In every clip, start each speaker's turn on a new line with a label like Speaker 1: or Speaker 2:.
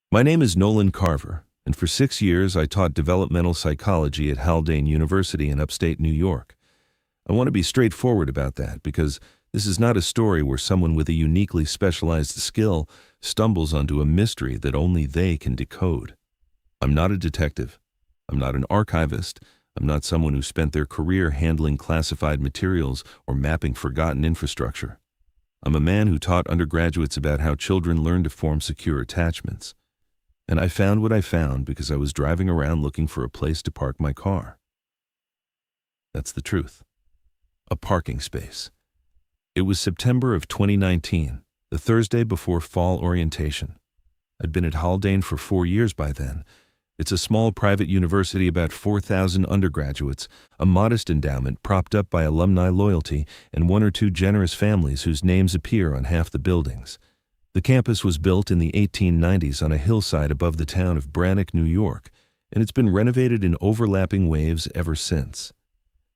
Speaker 1: My name is Nolan Carver, and for 6 years I taught developmental psychology at Haldane University in upstate New York. I want to be straightforward about that because this is not a story where someone with a uniquely specialized skill stumbles onto a mystery that only they can decode. I'm not a detective. I'm not an archivist. I'm not someone who spent their career handling classified materials or mapping forgotten infrastructure. I'm a man who taught undergraduates about how children learn to form secure attachments. And I found what I found because I was driving around looking for a place to park my car. That's the truth. A parking space. It was September of 2019, the Thursday before fall orientation. I'd been at Haldane for 4 years by then. It's a small private university, about 4,000 undergraduates, a modest endowment propped up by alumni loyalty and one or two generous families whose names appear on half the buildings. The campus was built in the 1890s on a hillside above the town of Brannock, New York, and it's been renovated in overlapping waves ever since.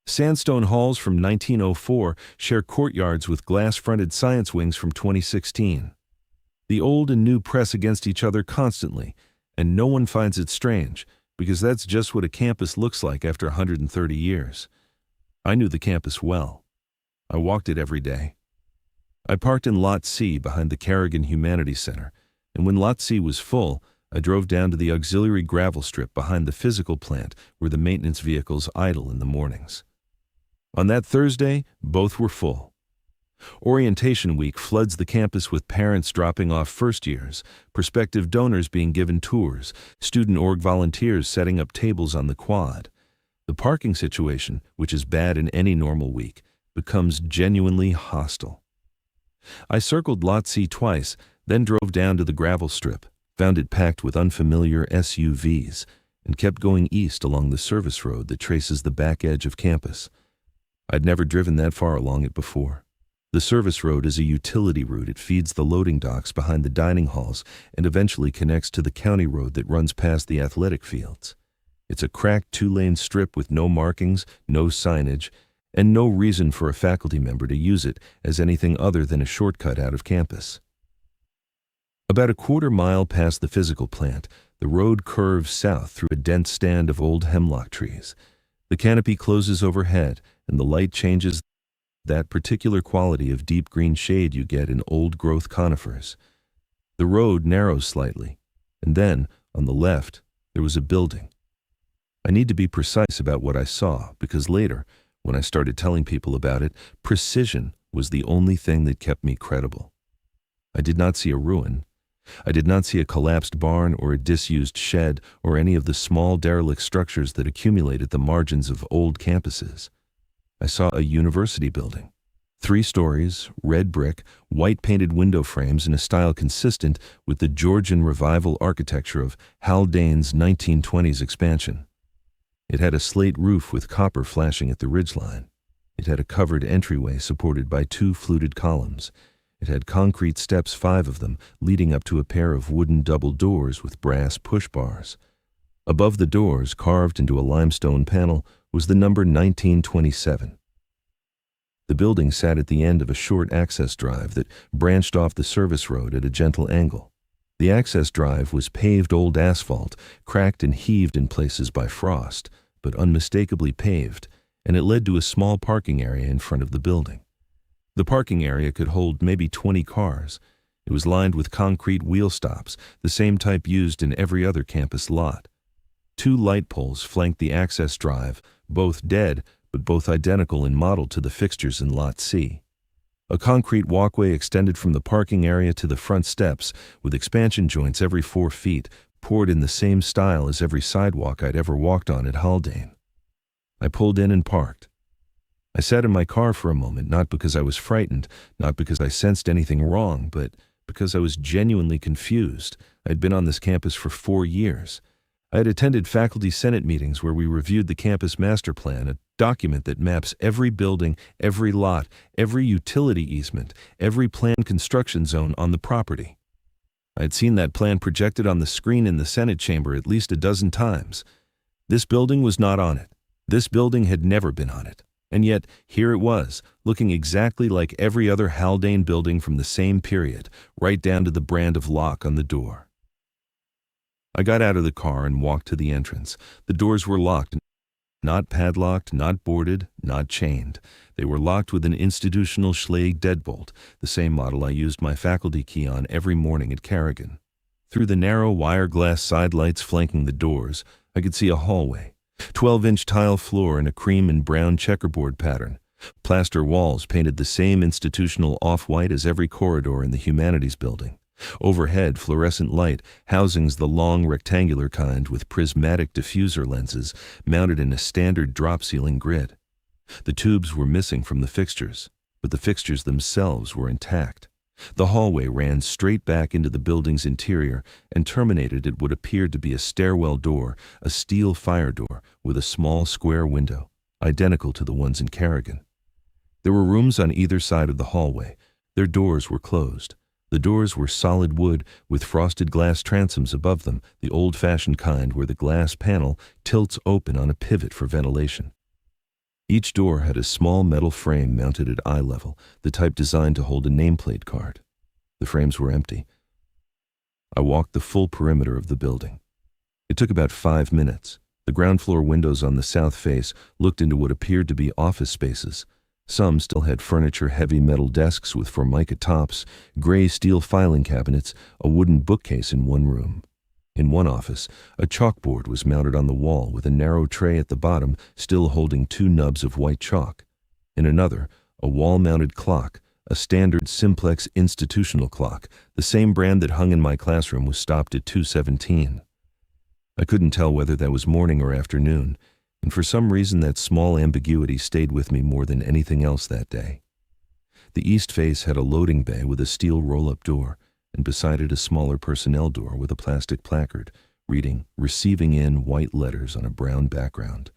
Speaker 1: Sandstone halls from 1904 share courtyards with glass-fronted science wings from 2016. The old and new press against each other constantly, and no one finds it strange, because that's just what a campus looks like after 130 years. I knew the campus well. I walked it every day. I parked in Lot C behind the Carrigan Humanities Center, and when Lot C was full, I drove down to the auxiliary gravel strip behind the physical plant where the maintenance vehicles idle in the mornings. On that Thursday, both were full. Orientation week floods the campus with parents dropping off first years, prospective donors being given tours, student org volunteers setting up tables on the quad. The parking situation, which is bad in any normal week, becomes genuinely hostile. I circled Lot C twice, then drove down to the gravel strip, found it packed with unfamiliar SUVs, and kept going east along the service road that traces the back edge of campus. I'd never driven that far along it before. The service road is a utility route. It feeds the loading docks behind the dining halls and eventually connects to the county road that runs past the athletic fields. It's a cracked 2-lane strip with no markings, no signage, and no reason for a faculty member to use it as anything other than a shortcut out of campus. About a quarter-mile past the physical plant, the road curves south through a dense stand of old hemlock trees. The canopy closes overhead, and the light changes that particular quality of deep green shade you get in old-growth conifers. The road narrows slightly, and then, on the left, there was a building. I need to be precise about what I saw, because later, when I started telling people about it, precision was the only thing that kept me credible. I did not see a ruin. I did not see a collapsed barn or a disused shed or any of the small derelict structures that accumulate at the margins of old campuses. I saw a university building. 3 stories, red brick, white-painted window frames in a style consistent with the Georgian Revival architecture of Haldane's 1920s expansion. It had a slate roof with copper flashing at the ridgeline. It had a covered entryway supported by 2 fluted columns. It had concrete steps, 5 of them, leading up to a pair of wooden double doors with brass push bars. Above the doors, carved into a limestone panel, was the number 1927. The building sat at the end of a short access drive that branched off the service road at a gentle angle. The access drive was paved old asphalt, cracked and heaved in places by frost, but unmistakably paved, and it led to a small parking area in front of the building. The parking area could hold maybe 20 cars. It was lined with concrete wheel stops, the same type used in every other campus lot. 2 light poles flanked the access drive, both dead, but both identical in model to the fixtures in Lot C. A concrete walkway extended from the parking area to the front steps, with expansion joints every 4 feet, poured in the same style as every sidewalk I'd ever walked on at Haldane. I pulled in and parked. I sat in my car for a moment, not because I was frightened, not because I sensed anything wrong, but because I was genuinely confused. I'd been on this campus for 4 years. I had attended faculty senate meetings where we reviewed the campus master plan, a document that maps every building, every lot, every utility easement, every planned construction zone on the property. I had seen that plan projected on the screen in the Senate chamber at least a dozen times. This building was not on it. This building had never been on it. And yet, here it was, looking exactly like every other Haldane building from the same period, right down to the brand of lock on the door. I got out of the car and walked to the entrance. The doors were locked, not padlocked, not boarded, not chained. They were locked with an institutional Schlage deadbolt, the same model I used my faculty key on every morning at Carrigan. Through the narrow wire glass side lights flanking the doors, I could see a hallway. 12-inch tile floor in a cream and brown checkerboard pattern. Plaster walls painted the same institutional off-white as every corridor in the humanities building. Overhead, fluorescent light, housings the long rectangular kind with prismatic diffuser lenses mounted in a standard drop-ceiling grid. The tubes were missing from the fixtures, but the fixtures themselves were intact. The hallway ran straight back into the building's interior and terminated at what appeared to be a stairwell door, a steel fire door with a small square window, identical to the ones in Carrigan. There were rooms on either side of the hallway. Their doors were closed. The doors were solid wood with frosted glass transoms above them, the old-fashioned kind where the glass panel tilts open on a pivot for ventilation. Each door had a small metal frame mounted at eye level, the type designed to hold a nameplate card. The frames were empty. I walked the full perimeter of the building. It took about 5 minutes. The ground floor windows on the south face looked into what appeared to be office spaces. Some still had furniture-heavy metal desks with formica tops, gray steel filing cabinets, a wooden bookcase in one room. In one office, a chalkboard was mounted on the wall with a narrow tray at the bottom still holding 2 nubs of white chalk. In another, a wall-mounted clock, a standard simplex institutional clock, the same brand that hung in my classroom, was stopped at 2:17. I couldn't tell whether that was morning or afternoon, and for some reason that small ambiguity stayed with me more than anything else that day. The east face had a loading bay with a steel roll-up door, and beside it a smaller personnel door with a plastic placard, reading "Receiving in" white letters on a brown background.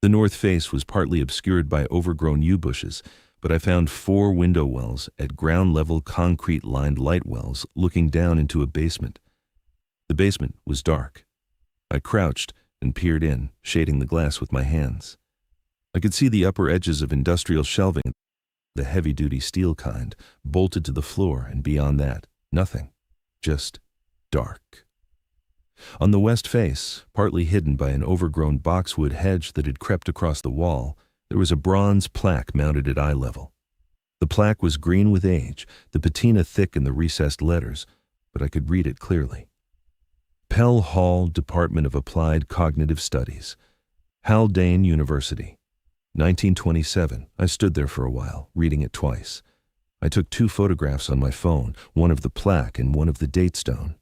Speaker 1: The north face was partly obscured by overgrown yew bushes, but I found 4 window wells at ground-level concrete-lined light wells looking down into a basement. The basement was dark. I crouched and peered in, shading the glass with my hands. I could see the upper edges of industrial shelving, the heavy-duty steel kind, bolted to the floor, and beyond that, nothing. Just dark. On the west face, partly hidden by an overgrown boxwood hedge that had crept across the wall, there was a bronze plaque mounted at eye level. The plaque was green with age, the patina thick in the recessed letters, but I could read it clearly. Pell Hall, Department of Applied Cognitive Studies, Haldane University, 1927. I stood there for a while, reading it twice. I took 2 photographs on my phone, one of the plaque and one of the date stone.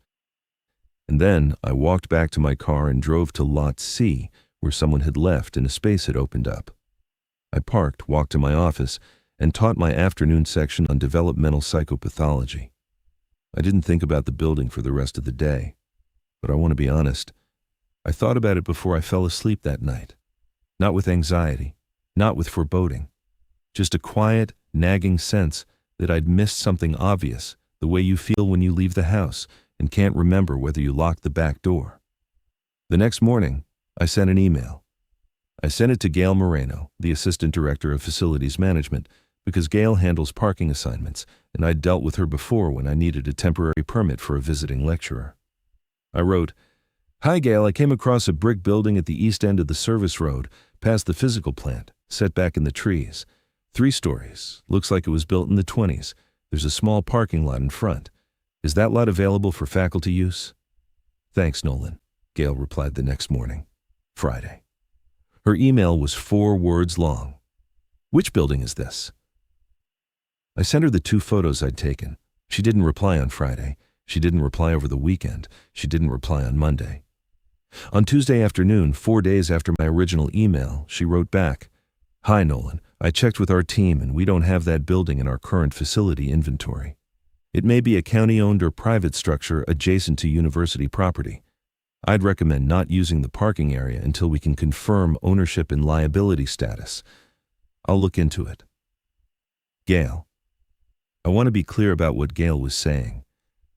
Speaker 1: And then I walked back to my car and drove to Lot C, where someone had left and a space had opened up. I parked, walked to my office, and taught my afternoon section on developmental psychopathology. I didn't think about the building for the rest of the day. But I want to be honest, I thought about it before I fell asleep that night. Not with anxiety, not with foreboding. Just a quiet, nagging sense that I'd missed something obvious, the way you feel when you leave the house and can't remember whether you locked the back door. The next morning, I sent an email. I sent it to Gail Moreno, the Assistant Director of Facilities Management, because Gail handles parking assignments, and I'd dealt with her before when I needed a temporary permit for a visiting lecturer. I wrote, "Hi Gail, I came across a brick building at the east end of the service road, past the physical plant, set back in the trees. 3 stories. Looks like it was built in the 20s. There's a small parking lot in front. Is that lot available for faculty use?" "Thanks, Nolan," Gail replied the next morning, Friday. Her email was 4 words long. "Which building is this?" I sent her the 2 photos I'd taken. She didn't reply on Friday. She didn't reply over the weekend. She didn't reply on Monday. On Tuesday afternoon, 4 days after my original email, she wrote back, "Hi Nolan, I checked with our team and we don't have that building in our current facility inventory. It may be a county-owned or private structure adjacent to university property. I'd recommend not using the parking area until we can confirm ownership and liability status. I'll look into it." Gail. I want to be clear about what Gail was saying.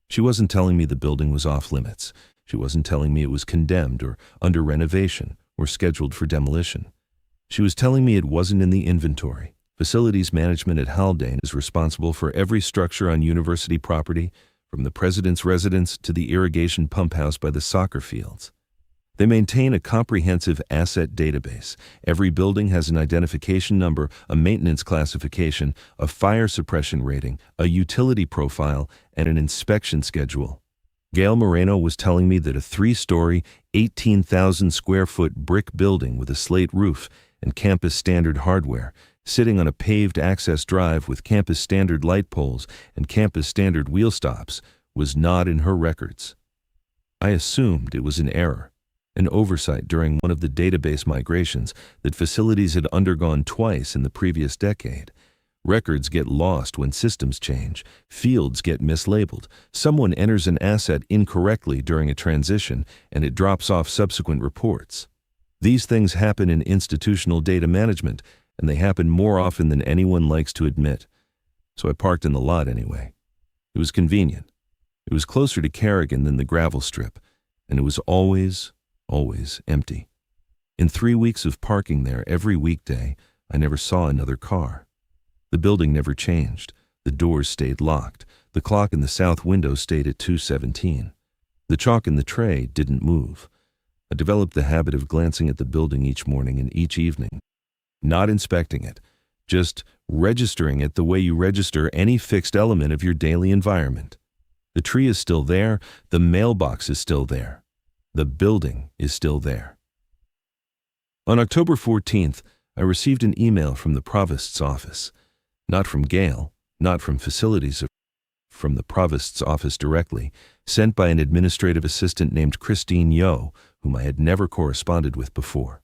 Speaker 1: She wasn't telling me the building was off limits. She wasn't telling me it was condemned or under renovation or scheduled for demolition. She was telling me it wasn't in the inventory. Facilities management at Haldane is responsible for every structure on university property, from the president's residence to the irrigation pump house by the soccer fields. They maintain a comprehensive asset database. Every building has an identification number, a maintenance classification, a fire suppression rating, a utility profile, and an inspection schedule. Gail Moreno was telling me that a 3-story, 18,000 square foot brick building with a slate roof and campus standard hardware, sitting on a paved access drive with campus standard light poles and campus standard wheel stops, was not in her records. I assumed it was an error, an oversight during one of the database migrations that facilities had undergone twice in the previous decade. Records get lost when systems change. Fields get mislabeled. Someone enters an asset incorrectly during a transition, and it drops off subsequent reports. These things happen in institutional data management, and they happen more often than anyone likes to admit. So I parked in the lot anyway. It was convenient. It was closer to Carrigan than the gravel strip, and it was always empty. In 3 weeks of parking there every weekday, I never saw another car. The building never changed. The doors stayed locked. The clock in the south window stayed at 2:17. The chalk in the tray didn't move. I developed the habit of glancing at the building each morning and each evening, not inspecting it, just registering it the way you register any fixed element of your daily environment. The tree is still there. The mailbox is still there. The building is still there. On October 14th, I received an email from the provost's office. Not from Gail, not from facilities, from the provost's office directly, sent by an administrative assistant named Christine Yo, whom I had never corresponded with before.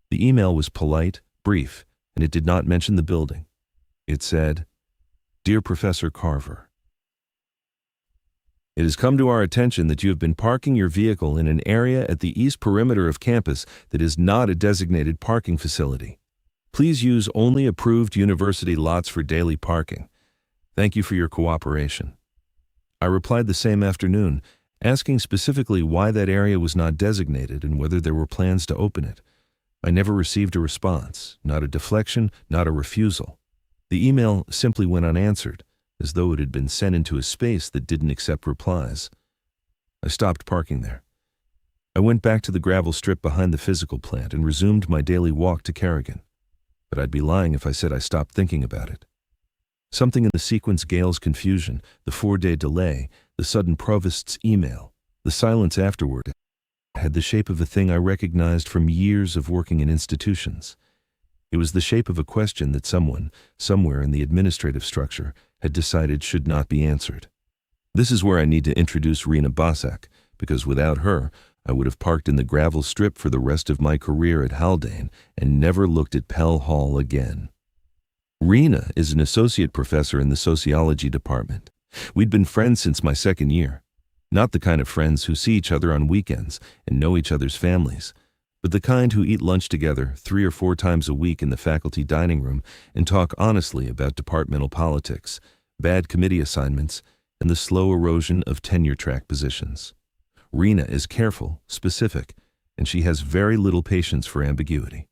Speaker 1: The email was polite, brief, and it did not mention the building. It said, "Dear Professor Carver, it has come to our attention that you have been parking your vehicle in an area at the east perimeter of campus that is not a designated parking facility. Please use only approved university lots for daily parking. Thank you for your cooperation." I replied the same afternoon, asking specifically why that area was not designated and whether there were plans to open it. I never received a response, not a deflection, not a refusal. The email simply went unanswered, as though it had been sent into a space that didn't accept replies. I stopped parking there. I went back to the gravel strip behind the physical plant and resumed my daily walk to Carrigan. But I'd be lying if I said I stopped thinking about it. Something in the sequence, Gail's confusion, the 4-day delay, the sudden provost's email, the silence afterward, had the shape of a thing I recognized from years of working in institutions. It was the shape of a question that someone, somewhere in the administrative structure, had decided should not be answered. This is where I need to introduce Rena Bosak, because without her, I would have parked in the gravel strip for the rest of my career at Haldane and never looked at Pell Hall again. Rena is an associate professor in the sociology department. We'd been friends since my second year. Not the kind of friends who see each other on weekends and know each other's families, but the kind who eat lunch together 3 or 4 times a week in the faculty dining room and talk honestly about departmental politics, bad committee assignments, and the slow erosion of tenure-track positions. Rena is careful, specific, and she has very little patience for ambiguity.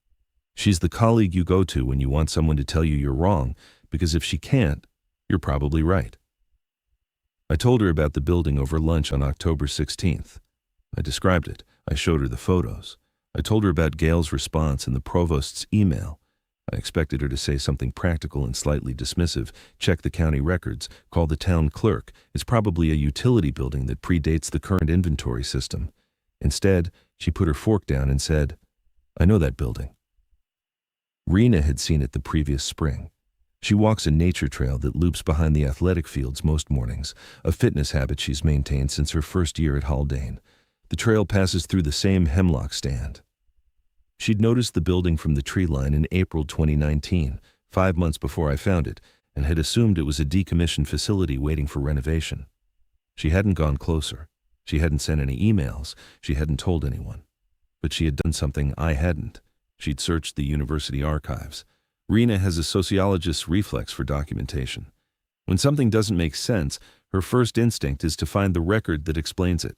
Speaker 1: She's the colleague you go to when you want someone to tell you you're wrong, because if she can't, you're probably right. I told her about the building over lunch on October 16th. I described it. I showed her the photos. I told her about Gail's response and the provost's email. I expected her to say something practical and slightly dismissive. Check the county records. Call the town clerk. It's probably a utility building that predates the current inventory system. Instead, she put her fork down and said, "I know that building." Rena had seen it the previous spring. She walks a nature trail that loops behind the athletic fields most mornings, a fitness habit she's maintained since her first year at Haldane. The trail passes through the same hemlock stand. She'd noticed the building from the tree line in April 2019, 5 months before I found it, and had assumed it was a decommissioned facility waiting for renovation. She hadn't gone closer. She hadn't sent any emails. She hadn't told anyone. But she had done something I hadn't. She'd searched the university archives. Rena has a sociologist's reflex for documentation. When something doesn't make sense, her first instinct is to find the record that explains it.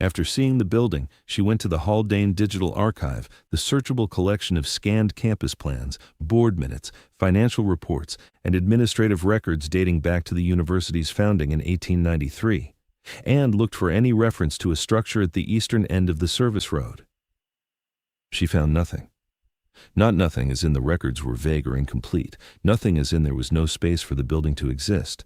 Speaker 1: After seeing the building, she went to the Haldane Digital Archive, the searchable collection of scanned campus plans, board minutes, financial reports, and administrative records dating back to the university's founding in 1893. and looked for any reference to a structure at the eastern end of the service road. She found nothing. Not nothing as in the records were vague or incomplete, nothing as in there was no space for the building to exist.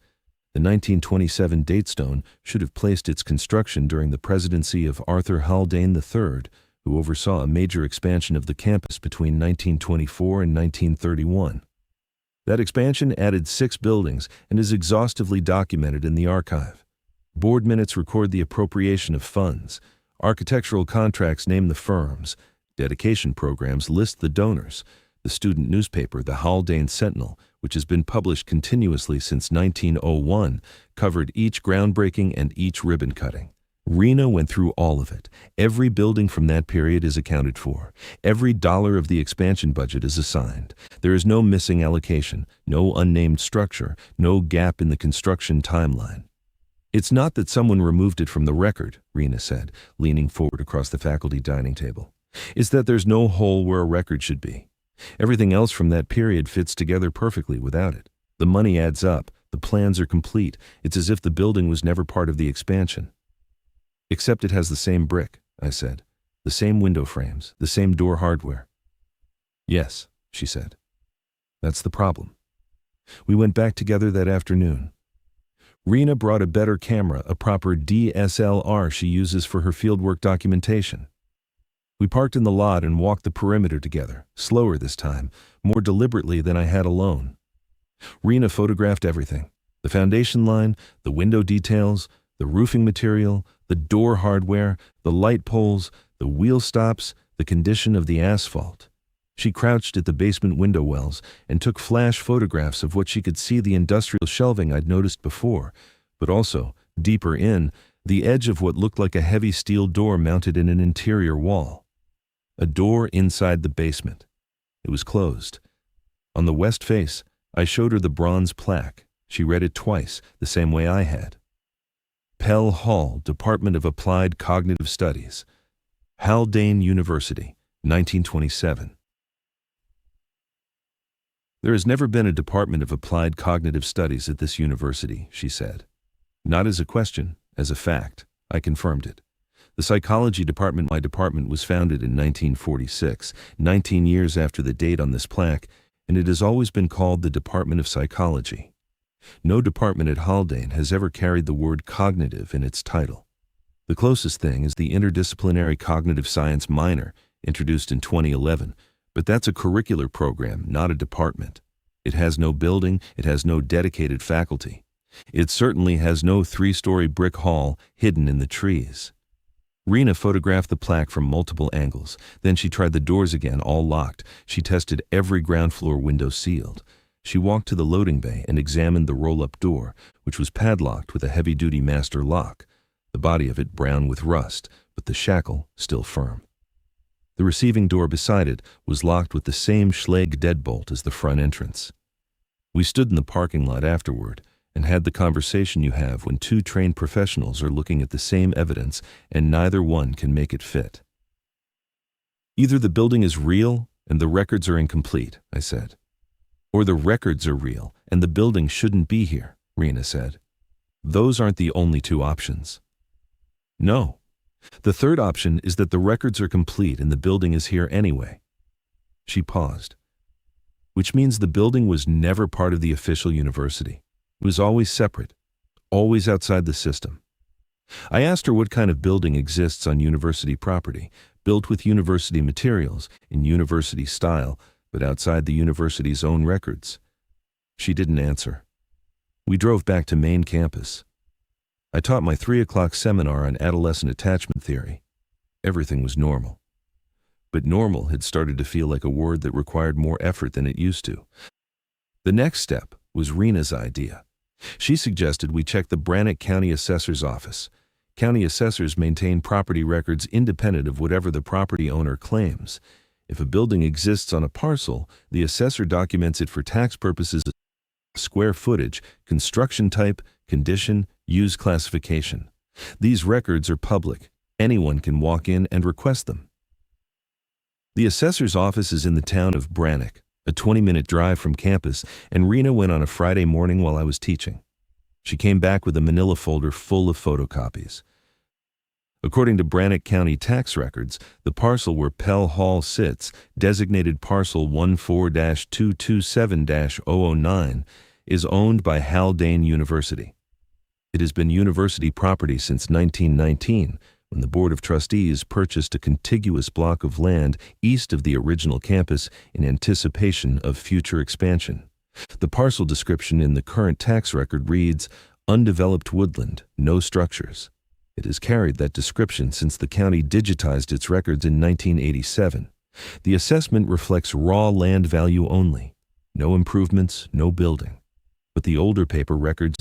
Speaker 1: The 1927 datestone should have placed its construction during the presidency of Arthur Haldane III, who oversaw a major expansion of the campus between 1924 and 1931. That expansion added 6 buildings and is exhaustively documented in the archive. Board minutes record the appropriation of funds. Architectural contracts name the firms. Dedication programs list the donors. The student newspaper, the Haldane Sentinel, which has been published continuously since 1901, covered each groundbreaking and each ribbon cutting. Rena went through all of it. Every building from that period is accounted for. Every dollar of the expansion budget is assigned. There is no missing allocation, no unnamed structure, no gap in the construction timeline. It's not that someone removed it from the record, Rena said, leaning forward across the faculty dining table. It's that there's no hole where a record should be. Everything else from that period fits together perfectly without it. The money adds up. The plans are complete. It's as if the building was never part of the expansion. Except it has the same brick, I said. The same window frames, the same door hardware. Yes, she said. That's the problem. We went back together that afternoon. Rena brought a better camera, a proper DSLR she uses for her fieldwork documentation. We parked in the lot and walked the perimeter together, slower this time, more deliberately than I had alone. Rena photographed everything. The foundation line, the window details, the roofing material, the door hardware, the light poles, the wheel stops, the condition of the asphalt. She crouched at the basement window wells and took flash photographs of what she could see the industrial shelving I'd noticed before, but also, deeper in, the edge of what looked like a heavy steel door mounted in an interior wall. A door inside the basement. It was closed. On the west face, I showed her the bronze plaque. She read it twice, the same way I had. Pell Hall, Department of Applied Cognitive Studies. Haldane University, 1927. There has never been a Department of Applied Cognitive Studies at this university, she said. Not as a question, as a fact. I confirmed it. The psychology department, my department, was founded in 1946, 19 years after the date on this plaque, and it has always been called the Department of Psychology. No department at Haldane has ever carried the word cognitive in its title. The closest thing is the interdisciplinary cognitive science minor, introduced in 2011, but that's a curricular program, not a department. It has no building, it has no dedicated faculty. It certainly has no 3-story brick hall hidden in the trees. Rena photographed the plaque from multiple angles. Then she tried the doors again, all locked. She tested every ground floor window sealed. She walked to the loading bay and examined the roll-up door, which was padlocked with a heavy-duty master lock, the body of it brown with rust, but the shackle still firm. The receiving door beside it was locked with the same Schlage deadbolt as the front entrance. We stood in the parking lot afterward and had the conversation you have when 2 trained professionals are looking at the same evidence and neither one can make it fit. Either the building is real and the records are incomplete, I said. Or the records are real and the building shouldn't be here, Rena said. Those aren't the only 2 options. No. The third option is that the records are complete and the building is here anyway. She paused. Which means the building was never part of the official university. It was always separate, always outside the system. I asked her what kind of building exists on university property, built with university materials, in university style, but outside the university's own records. She didn't answer. We drove back to main campus. I taught my 3 o'clock seminar on adolescent attachment theory. Everything was normal. But normal had started to feel like a word that required more effort than it used to. The next step was Rena's idea. She suggested we check the Brannock County Assessor's Office. County assessors maintain property records independent of whatever the property owner claims. If a building exists on a parcel, the assessor documents it for tax purposes: square footage, construction type, condition, use classification. These records are public. Anyone can walk in and request them. The assessor's office is in the town of Brannock, a 20-minute drive from campus, and Rena went on a Friday morning while I was teaching. She came back with a manila folder full of photocopies. According to Brannock County tax records, the parcel where Pell Hall sits, designated parcel 14-227-009, is owned by Haldane University. It has been university property since 1919, when the Board of Trustees purchased a contiguous block of land east of the original campus in anticipation of future expansion. The parcel description in the current tax record reads, "Undeveloped woodland, no structures." It has carried that description since the county digitized its records in 1987. The assessment reflects raw land value only. No improvements, no building. But the older paper records,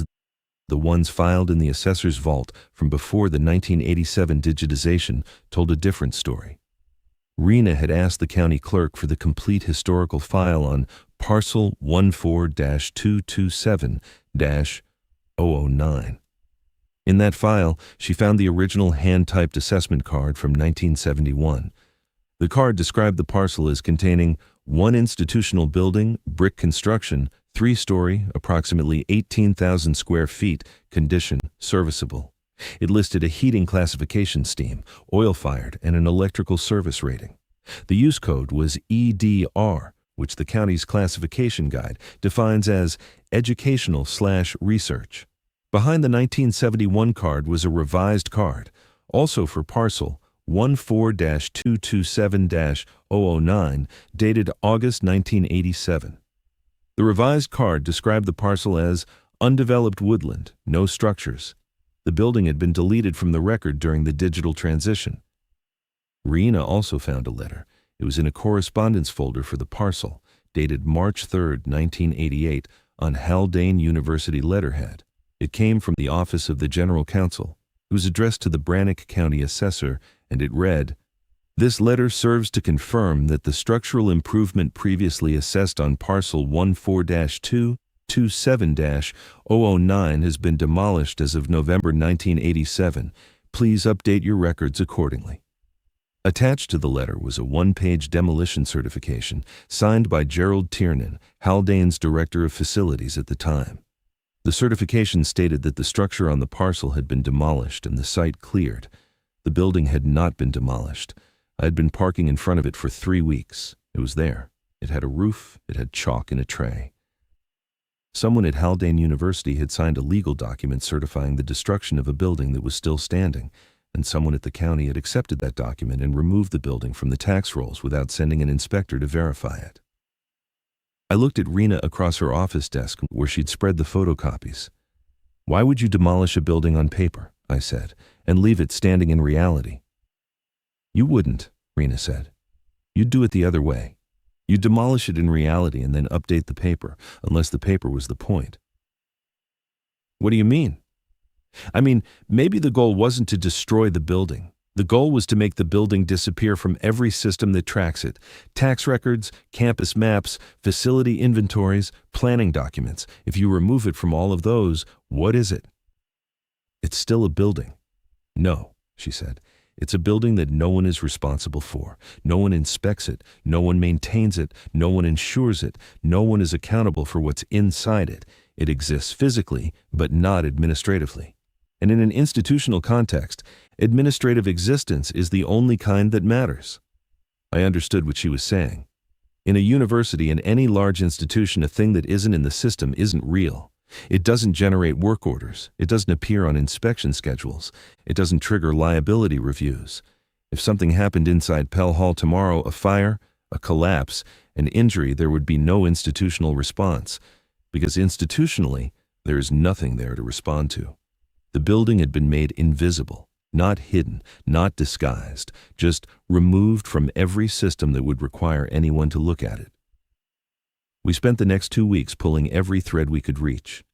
Speaker 1: the ones filed in the assessor's vault from before the 1987 digitization, told a different story. Rena had asked the county clerk for the complete historical file on parcel 14-227-009. In that file, she found the original hand-typed assessment card from 1971. The card described the parcel as containing one institutional building, brick construction, 3-story, approximately 18,000 square feet, condition, serviceable. It listed a heating classification steam, oil-fired, and an electrical service rating. The use code was EDR, which the county's classification guide defines as educational/research. Behind the 1971 card was a revised card, also for parcel 14-227-009, dated August 1987. The revised card described the parcel as undeveloped woodland, no structures. The building had been deleted from the record during the digital transition. Rena also found a letter. It was in a correspondence folder for the parcel, dated March 3, 1988, on Haldane University letterhead. It came from the Office of the General Counsel. It was addressed to the Brannock County Assessor, and it read, "This letter serves to confirm that the structural improvement previously assessed on parcel 14-227-009 has been demolished as of November 1987. Please update your records accordingly." Attached to the letter was a one-page demolition certification signed by Gerald Tiernan, Haldane's Director of Facilities at the time. The certification stated that the structure on the parcel had been demolished and the site cleared. The building had not been demolished. I had been parking in front of it for 3 weeks. It was there. It had a roof. It had chalk in a tray. Someone at Haldane University had signed a legal document certifying the destruction of a building that was still standing, and someone at the county had accepted that document and removed the building from the tax rolls without sending an inspector to verify it. I looked at Rena across her office desk where she'd spread the photocopies. "Why would you demolish a building on paper," I said, "and leave it standing in reality?" "You wouldn't," Rena said. "You'd do it the other way. You'd demolish it in reality and then update the paper, unless the paper was the point." "What do you mean?" "I mean, maybe the goal wasn't to destroy the building. The goal was to make the building disappear from every system that tracks it. Tax records, campus maps, facility inventories, planning documents. If you remove it from all of those, what is it?" "It's still a building." "No," she said. "It's a building that no one is responsible for. No one inspects it. No one maintains it. No one insures it. No one is accountable for what's inside it. It exists physically, but not administratively. And in an institutional context, administrative existence is the only kind that matters." I understood what she was saying. In a university and any large institution, a thing that isn't in the system isn't real. It doesn't generate work orders. It doesn't appear on inspection schedules. It doesn't trigger liability reviews. If something happened inside Pell Hall tomorrow, a fire, a collapse, an injury, there would be no institutional response, because institutionally, there is nothing there to respond to. The building had been made invisible, not hidden, not disguised, just removed from every system that would require anyone to look at it. We spent the next 2 weeks pulling every thread we could reach.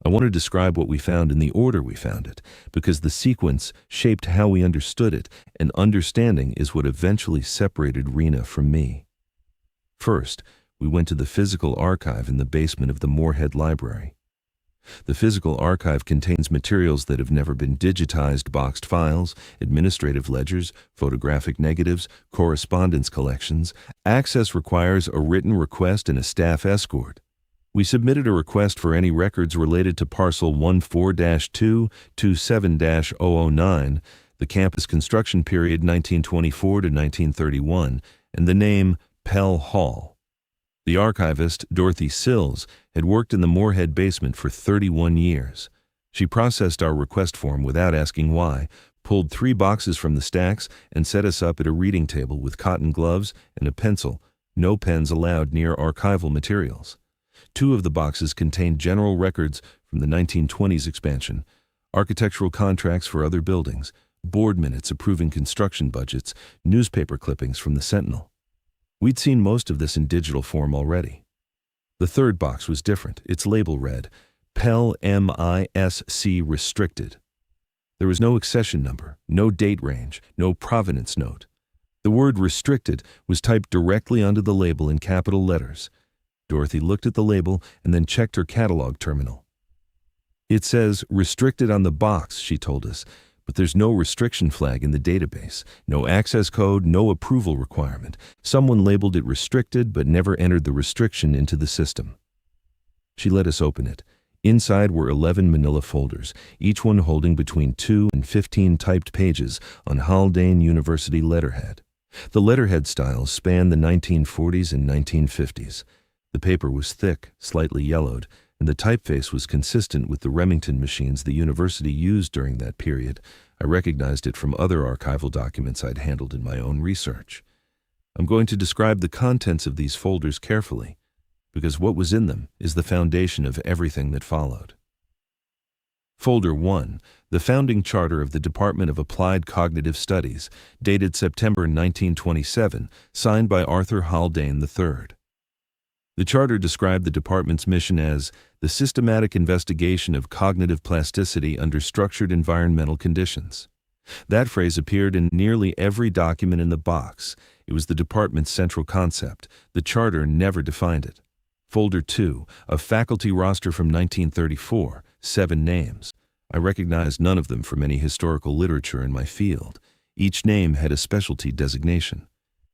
Speaker 1: I want to describe what we found in the order we found it, because the sequence shaped how we understood it, and understanding is what eventually separated Rena from me. First, we went to the physical archive in the basement of the Moorhead Library. The physical archive contains materials that have never been digitized: boxed files, administrative ledgers, photographic negatives, correspondence collections. Access requires a written request and a staff escort. We submitted a request for any records related to Parcel 14-227-009, the campus construction period 1924 to 1931, and the name Pell Hall. The archivist, Dorothy Sills, had worked in the Moorhead basement for 31 years. She processed our request form without asking why, pulled 3 boxes from the stacks, and set us up at a reading table with cotton gloves and a pencil, no pens allowed near archival materials. 2 of the boxes contained general records from the 1920s expansion, architectural contracts for other buildings, board minutes approving construction budgets, newspaper clippings from the Sentinel. We'd seen most of this in digital form already. The 3rd box was different. Its label read, Pell MISC Restricted. There was no accession number, no date range, no provenance note. The word restricted was typed directly onto the label in capital letters. Dorothy looked at the label and then checked her catalog terminal. It says restricted on the box, she told us, but there's no restriction flag in the database, no access code, no approval requirement. Someone labeled it restricted but never entered the restriction into the system. She let us open it. Inside were 11 manila folders, each one holding between 2 and 15 typed pages on Haldane University letterhead. The letterhead styles spanned the 1940s and 1950s. The paper was thick, slightly yellowed, and the typeface was consistent with the Remington machines the university used during that period. I recognized it from other archival documents I'd handled in my own research. I'm going to describe the contents of these folders carefully, because what was in them is the foundation of everything that followed. Folder 1, the founding charter of the Department of Applied Cognitive Studies, dated September 1927, signed by Arthur Haldane III. The charter described the department's mission as the systematic investigation of cognitive plasticity under structured environmental conditions. That phrase appeared in nearly every document in the box. It was the department's central concept. The charter never defined it. Folder 2, a faculty roster from 1934, 7 names. I recognized none of them from any historical literature in my field. Each name had a specialty designation.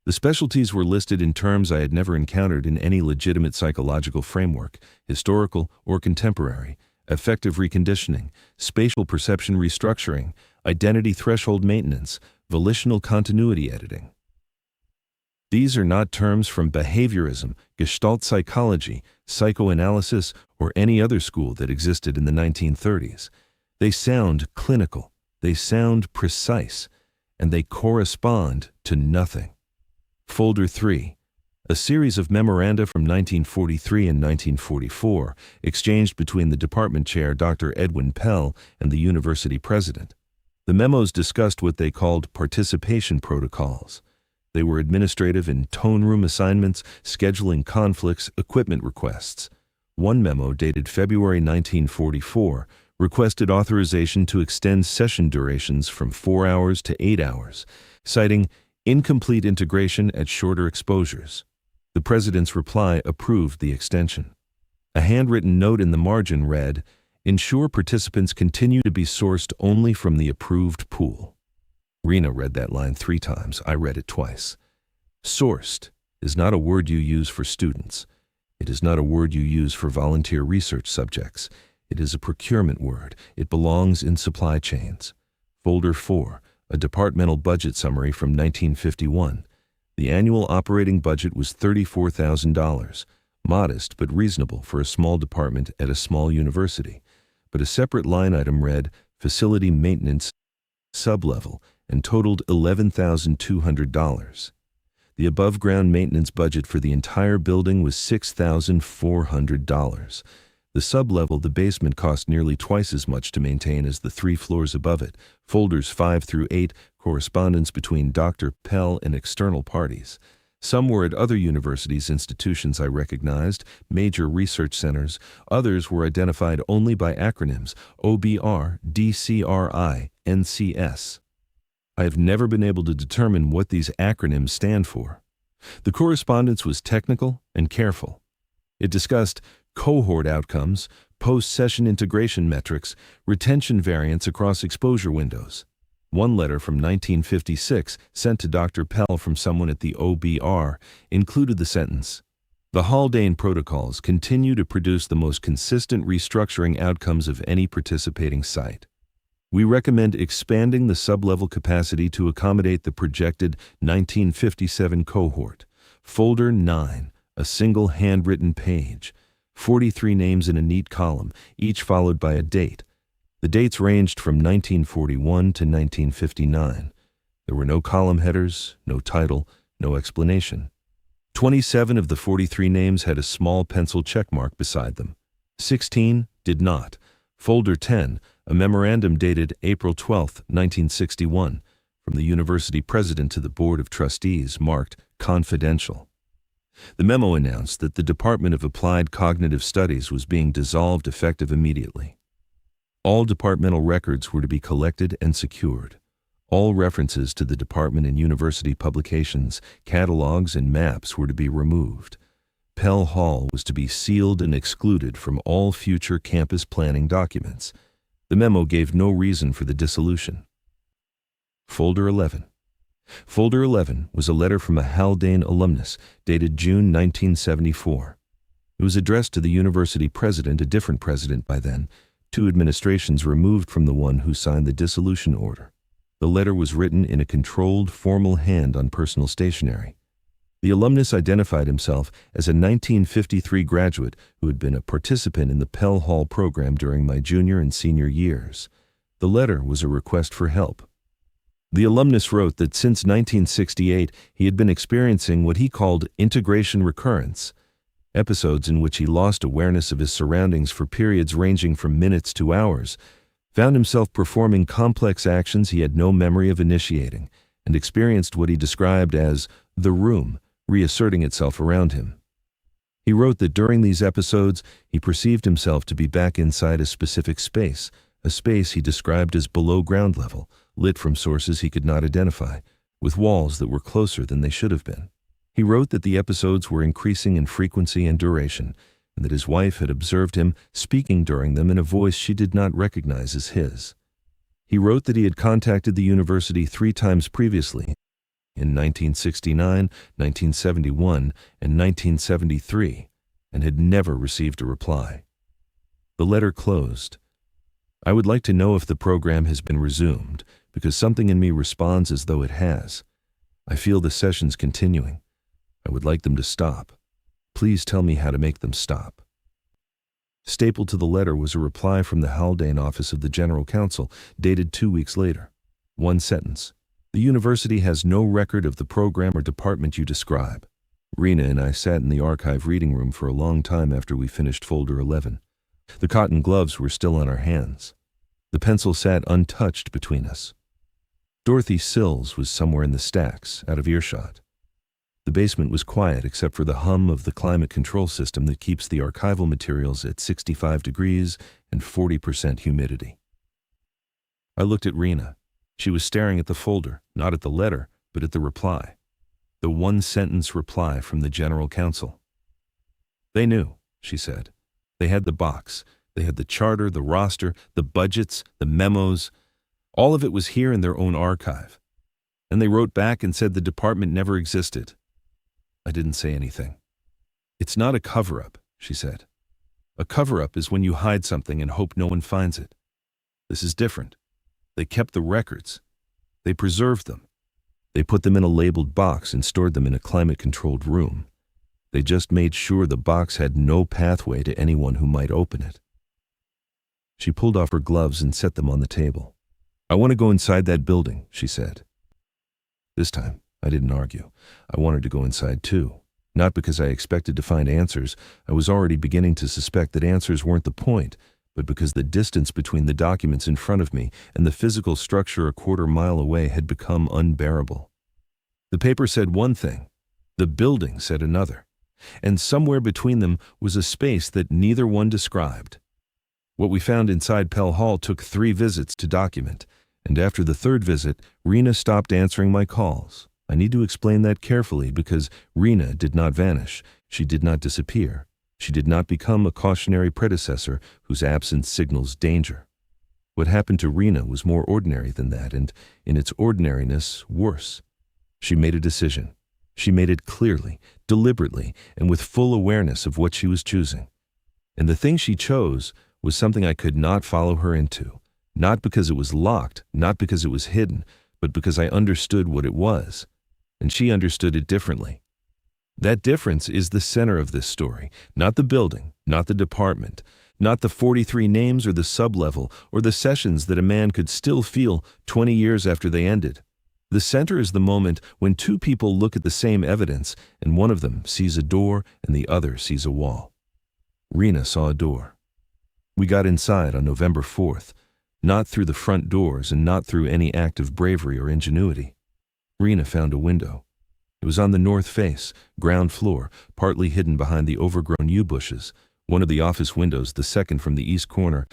Speaker 1: The specialties were listed in terms I had never encountered in any legitimate psychological framework, historical or contemporary: affective reconditioning, spatial perception restructuring, identity threshold maintenance, volitional continuity editing. These are not terms from behaviorism, Gestalt psychology, psychoanalysis, or any other school that existed in the 1930s. They sound clinical, they sound precise, and they correspond to nothing. Folder 3, a series of memoranda from 1943 and 1944, exchanged between the department chair, Dr. Edwin Pell, and the university president. The memos discussed what they called participation protocols. They were administrative and tone room assignments, scheduling conflicts, equipment requests. One memo, dated February 1944, requested authorization to extend session durations from 4 hours to 8 hours, citing incomplete integration at shorter exposures. The president's reply approved the extension. A handwritten note in the margin read, "Ensure participants continue to be sourced only from the approved pool." Rena read that line 3 times. I read it twice. Sourced is not a word you use for students. It is not a word you use for volunteer research subjects. It is a procurement word. It belongs in supply chains. Folder 4, a departmental budget summary from 1951. The annual operating budget was $34,000, modest but reasonable for a small department at a small university. But a separate line item read, Facility Maintenance, sublevel, and totaled $11,200. The above-ground maintenance budget for the entire building was $6,400. The sublevel, the basement, cost nearly twice as much to maintain as the 3 floors above it. Folders 5 through 8, correspondence between Dr. Pell and external parties. Some were at other universities' institutions I recognized, major research centers. Others were identified only by acronyms: OBR, DCRI, NCS. I have never been able to determine what these acronyms stand for. The correspondence was technical and careful. It discussed cohort outcomes, post-session integration metrics, retention variance across exposure windows. One letter from 1956, sent to Dr. Pell from someone at the OBR, included the sentence, The Haldane protocols continue to produce the most consistent restructuring outcomes of any participating site. We recommend expanding the sublevel capacity to accommodate the projected 1957 cohort. Folder 9, a single handwritten page, 43 names in a neat column, each followed by a date. The dates ranged from 1941 to 1959. There were no column headers, no title, no explanation. 27 of the 43 names had a small pencil checkmark beside them. 16 did not. Folder 10, a memorandum dated April 12, 1961, from the university president to the board of trustees, marked confidential. The memo announced that the Department of Applied Cognitive Studies was being dissolved effective immediately. All departmental records were to be collected and secured. All references to the department and university publications, catalogs, and maps were to be removed. Pell Hall was to be sealed and excluded from all future campus planning documents. The memo gave no reason for the dissolution. Folder 11. Folder 11 was a letter from a Haldane alumnus dated June 1974. It was addressed to the university president, a different president by then, 2 administrations removed from the one who signed the dissolution order. The letter was written in a controlled, formal hand on personal stationery. The alumnus identified himself as a 1953 graduate who had been a participant in the Pell Hall program during my junior and senior years. The letter was a request for help. The alumnus wrote that since 1968 he had been experiencing what he called integration recurrence, episodes in which he lost awareness of his surroundings for periods ranging from minutes to hours, found himself performing complex actions he had no memory of initiating, and experienced what he described as the room reasserting itself around him. He wrote that during these episodes he perceived himself to be back inside a specific space, a space he described as below ground level, lit from sources he could not identify, with walls that were closer than they should have been. He wrote that the episodes were increasing in frequency and duration, and that his wife had observed him speaking during them in a voice she did not recognize as his. He wrote that he had contacted the university 3 times previously, in 1969, 1971, and 1973, and had never received a reply. The letter closed. I would like to know if the program has been resumed, because something in me responds as though it has. I feel the sessions continuing. I would like them to stop. Please tell me how to make them stop. Stapled to the letter was a reply from the Haldane office of the General Counsel, dated 2 weeks later. 1 sentence. The university has no record of the program or department you describe. Rena and I sat in the archive reading room for a long time after we finished folder 11. The cotton gloves were still on our hands. The pencil sat untouched between us. Dorothy Sills was somewhere in the stacks, out of earshot. The basement was quiet except for the hum of the climate control system that keeps the archival materials at 65 degrees and 40% humidity. I looked at Rena. She was staring at the folder, not at the letter, but at the reply. The 1-sentence reply from the General Counsel. They knew, she said. They had the box. They had the charter, the roster, the budgets, the memos. All of it was here in their own archive. And they wrote back and said the department never existed. I didn't say anything. It's not a cover-up, she said. A cover-up is when you hide something and hope no one finds it. This is different. They kept the records. They preserved them. They put them in a labeled box and stored them in a climate-controlled room. They just made sure the box had no pathway to anyone who might open it. She pulled off her gloves and set them on the table. I want to go inside that building, she said. This time, I didn't argue. I wanted to go inside too. Not because I expected to find answers. I was already beginning to suspect that answers weren't the point, but because the distance between the documents in front of me and the physical structure a quarter mile away had become unbearable. The paper said one thing, the building said another, and somewhere between them was a space that neither one described. What we found inside Pell Hall took 3 visits to document, and after the 3rd visit, Rena stopped answering my calls. I need to explain that carefully because Rena did not vanish. She did not disappear. She did not become a cautionary predecessor whose absence signals danger. What happened to Rena was more ordinary than that, and in its ordinariness, worse. She made a decision. She made it clearly, deliberately, and with full awareness of what she was choosing. And the thing she chose was something I could not follow her into, not because it was locked, not because it was hidden, but because I understood what it was, and she understood it differently. That difference is the center of this story, not the building, not the department, not the 43 names or the sublevel or the sessions that a man could still feel 20 years after they ended. The center is the moment when two people look at the same evidence and one of them sees a door and the other sees a wall. Rena saw a door. We got inside on November 4th, not through the front doors and not through any act of bravery or ingenuity. Rena found a window. It was on the north face, ground floor, partly hidden behind the overgrown yew bushes. One of the office windows, the second from the east corner,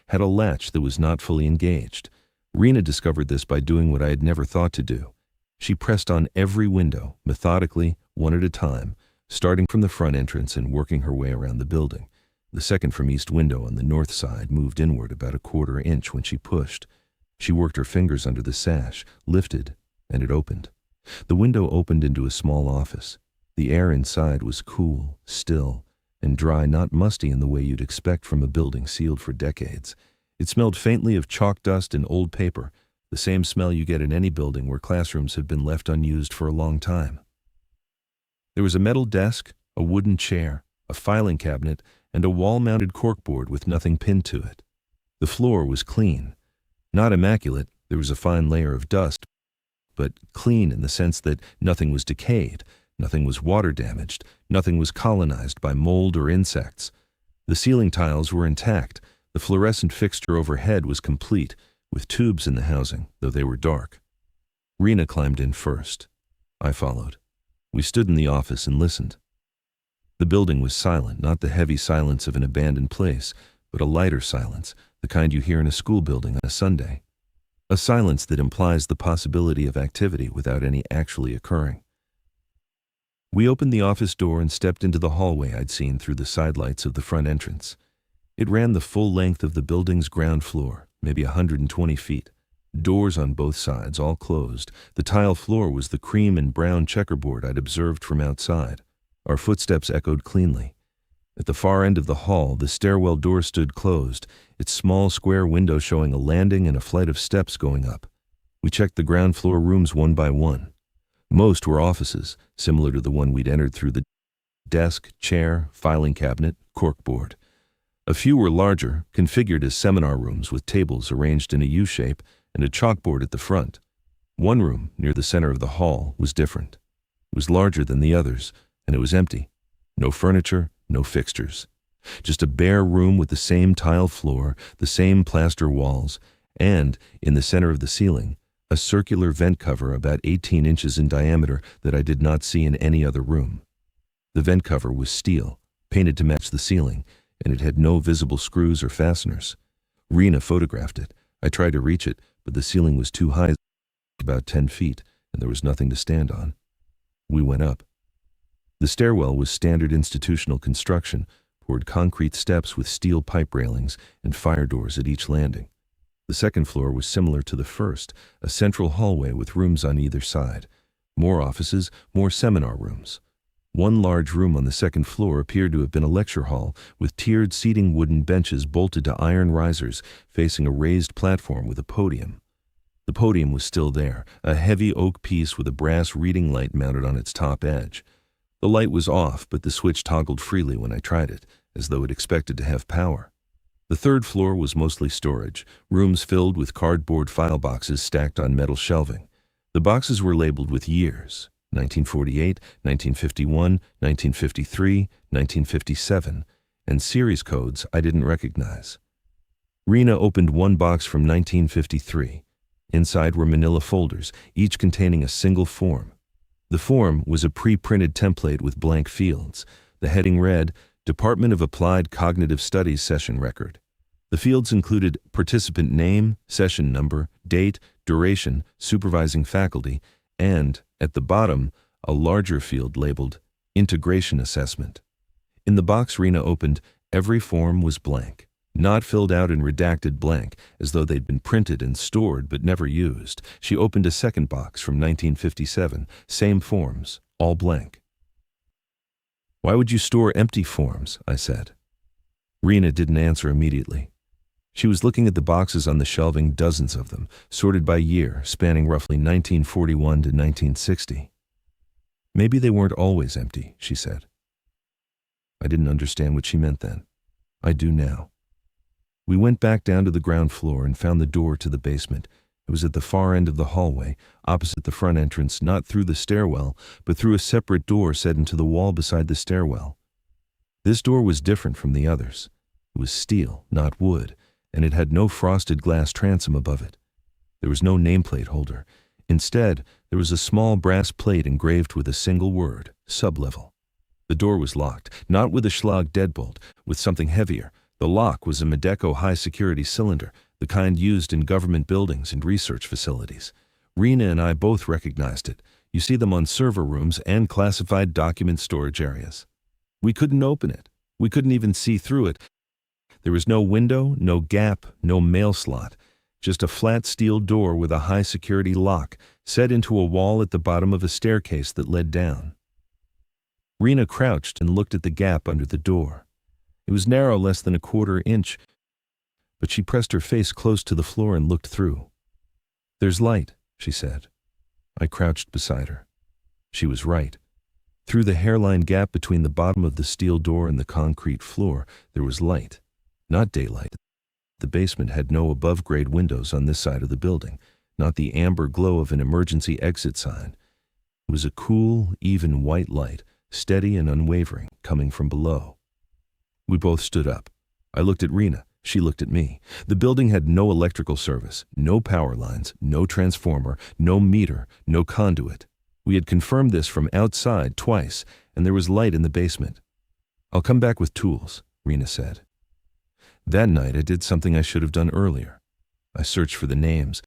Speaker 1: had a latch that was not fully engaged. Rena discovered this by doing what I had never thought to do. She pressed on every window, methodically, one at a time, starting from the front entrance and working her way around the building. The second from east window on the north side moved inward about a quarter inch when she pushed. She worked her fingers under the sash, lifted, and it opened. The window opened into a small office. The air inside was cool, still, and dry, not musty in the way you'd expect from a building sealed for decades. It smelled faintly of chalk dust and old paper, the same smell you get in any building where classrooms have been left unused for a long time. There was a metal desk, a wooden chair, a filing cabinet, and a wall-mounted corkboard with nothing pinned to it. The floor was clean. Not immaculate, there was a fine layer of dust, but clean in the sense that nothing was decayed, nothing was water damaged, nothing was colonized by mold or insects. The ceiling tiles were intact. The fluorescent fixture overhead was complete, with tubes in the housing, though they were dark. Rena climbed in first. I followed. We stood in the office and listened. The building was silent, not the heavy silence of an abandoned place, but a lighter silence, the kind you hear in a school building on a Sunday. A silence that implies the possibility of activity without any actually occurring. We opened the office door and stepped into the hallway I'd seen through the sidelights of the front entrance. It ran the full length of the building's ground floor, maybe 120 feet. Doors on both sides, all closed. The tile floor was the cream and brown checkerboard I'd observed from outside. Our footsteps echoed cleanly. At the far end of the hall, the stairwell door stood closed, its small square window showing a landing and a flight of steps going up. We checked the ground floor rooms one by one. Most were offices, similar to the one we'd entered through the desk, chair, filing cabinet, corkboard. A few were larger, configured as seminar rooms with tables arranged in a U shape and a chalkboard at the front. One room, near the center of the hall, was different. It was larger than the others, and it was empty. No furniture, no fixtures. Just a bare room with the same tile floor, the same plaster walls, and, in the center of the ceiling, a circular vent cover about 18 inches in diameter that I did not see in any other room. The vent cover was steel, painted to match the ceiling, and it had no visible screws or fasteners. Rena photographed it. I tried to reach it, but the ceiling was too high, about 10 feet, and there was nothing to stand on. We went up. The stairwell was standard institutional construction, poured concrete steps with steel pipe railings and fire doors at each landing. The second floor was similar to the first, a central hallway with rooms on either side. More offices, more seminar rooms. One large room on the second floor appeared to have been a lecture hall, with tiered seating wooden benches bolted to iron risers facing a raised platform with a podium. The podium was still there, a heavy oak piece with a brass reading light mounted on its top edge. The light was off, but the switch toggled freely when I tried it, as though it expected to have power. The third floor was mostly storage, rooms filled with cardboard file boxes stacked on metal shelving. The boxes were labeled with years: 1948, 1951, 1953, 1957, and series codes I didn't recognize. Rena opened one box from 1953. Inside were manila folders, each containing a single form. The form was a pre-printed template with blank fields. The heading read, Department of Applied Cognitive Studies Session Record. The fields included participant name, session number, date, duration, supervising faculty, and, at the bottom, a larger field labeled Integration Assessment. In the box Rena opened, every form was blank. not filled out and redacted blank, as though they'd been printed and stored but never used. She opened a second box from 1957, same forms, all blank. "Why would you store empty forms?" I said. Rena didn't answer immediately. She was looking at the boxes on the shelving, dozens of them, sorted by year, spanning roughly 1941 to 1960. "Maybe they weren't always empty," she said. I didn't understand what she meant then. I do now. We went back down to the ground floor and found the door to the basement. It was at the far end of the hallway, opposite the front entrance, not through the stairwell, but through a separate door set into the wall beside the stairwell. This door was different from the others. It was steel, not wood, and it had no frosted glass transom above it. There was no nameplate holder. Instead, there was a small brass plate engraved with a single word, sublevel. The door was locked, not with a Schlag deadbolt, with something heavier. The lock was a Medeco high-security cylinder, the kind used in government buildings and research facilities. Rena and I both recognized it. You see them on server rooms and classified document storage areas. We couldn't open it. We couldn't even see through it. There was no window, no gap, no mail slot, just a flat steel door with a high-security lock set into a wall at the bottom of a staircase that led down. Rena crouched and looked at the gap under the door. It was narrow, less than a quarter inch, but she pressed her face close to the floor and looked through. "There's light," she said. I crouched beside her. She was right. Through the hairline gap between the bottom of the steel door and the concrete floor, there was light. Not daylight. The basement had no above-grade windows on this side of the building, not the amber glow of an emergency exit sign. It was a cool, even white light, steady and unwavering, coming from below. We both stood up. I looked at Rena. She looked at me. The building had no electrical service, no power lines, no transformer, no meter, no conduit. We had confirmed this from outside twice, and there was light in the basement. "I'll come back with tools," Rena said. That night I did something I should have done earlier. I searched for the names.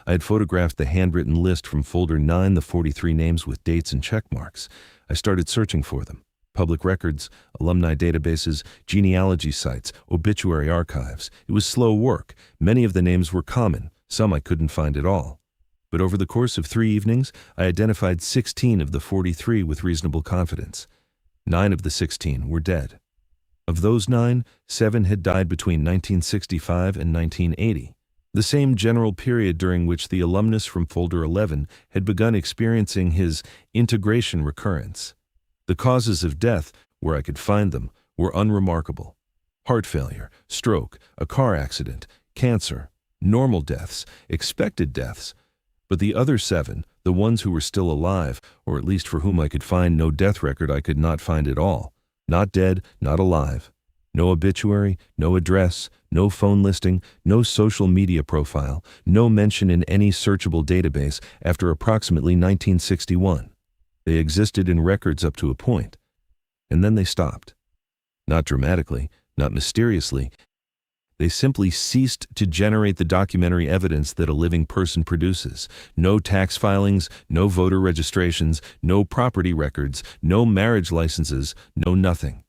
Speaker 1: I had photographed the handwritten list from folder 9, the 43 names with dates and check marks. I started searching for them. Public records, alumni databases, genealogy sites, obituary archives. It was slow work. Many of the names were common. Some I couldn't find at all. But over the course of 3 evenings, I identified 16 of the 43 with reasonable confidence. 9 of the 16 were dead. Of those 9, 7 had died between 1965 and 1980, the same general period during which the alumnus from folder 11 had begun experiencing his integration recurrence. The causes of death, where I could find them, were unremarkable. Heart failure, stroke, a car accident, cancer, normal deaths, expected deaths. But the other 7, the ones who were still alive, or at least for whom I could find no death record, I could not find at all. Not dead, not alive. No obituary, no address, no phone listing, no social media profile, no mention in any searchable database after approximately 1961. They existed in records up to a point, and then they stopped. Not dramatically, not mysteriously. They simply ceased to generate the documentary evidence that a living person produces. No tax filings, no voter registrations, no property records, no marriage licenses, no nothing.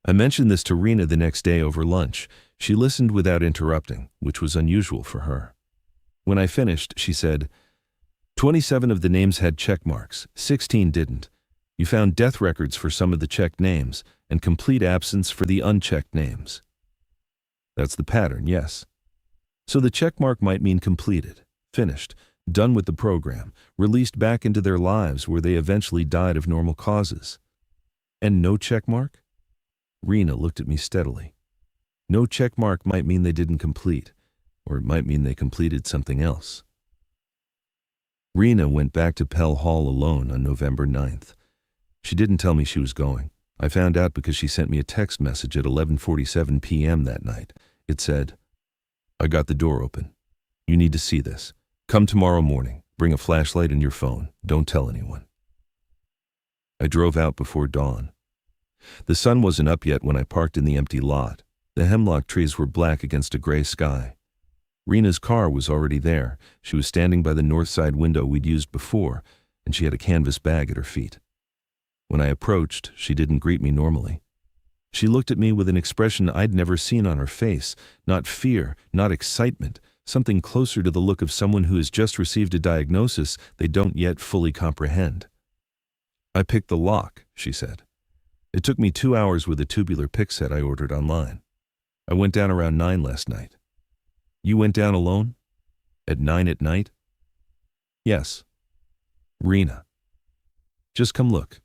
Speaker 1: I mentioned this to Rena the next day over lunch. She listened without interrupting, which was unusual for her. When I finished, she said, 27 of the names had check marks, 16 didn't. You found death records for some of the checked names, and complete absence for the unchecked names. That's the pattern, yes. So the check mark might mean completed, finished, done with the program, released back into their lives where they eventually died of normal causes. And no check mark? Rena looked at me steadily. No check mark might mean they didn't complete, or it might mean they completed something else. Rena went back to Pell Hall alone on November 9th. She didn't tell me she was going. I found out because she sent me a text message at 11:47 p.m. that night. It said, "I got the door open. You need to see this. Come tomorrow morning. Bring a flashlight and your phone. Don't tell anyone." I drove out before dawn. The sun wasn't up yet when I parked in the empty lot. The hemlock trees were black against a gray sky. Rena's car was already there. She was standing by the north side window we'd used before, and she had a canvas bag at her feet. When I approached, she didn't greet me normally. She looked at me with an expression I'd never seen on her face, not fear, not excitement, something closer to the look of someone who has just received a diagnosis they don't yet fully comprehend. "I picked the lock," she said. "It took me 2 hours with a tubular pick set I ordered online. I went down around 9 last night." "You went down alone? At 9 at night?" "Yes." "Rena. Just come look."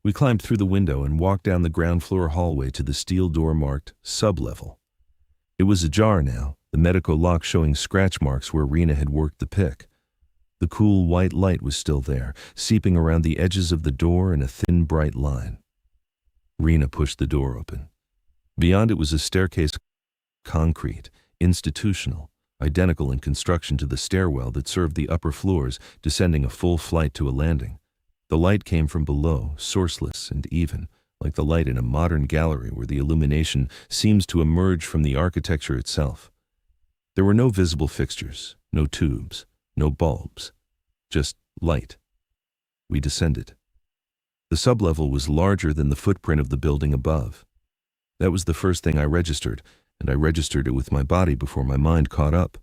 Speaker 1: We climbed through the window and walked down the ground floor hallway to the steel door marked sublevel. It was ajar now, the medical lock showing scratch marks where Rena had worked the pick. The cool white light was still there, seeping around the edges of the door in a thin bright line. Rena pushed the door open. Beyond it was a staircase, concrete, institutional, identical in construction to the stairwell that served the upper floors, descending a full flight to a landing. The light came from below, sourceless and even, like the light in a modern gallery where the illumination seems to emerge from the architecture itself. There were no visible fixtures, no tubes, no bulbs, just light. We descended. The sublevel was larger than the footprint of the building above. That was the first thing I registered, and I registered it with my body before my mind caught up.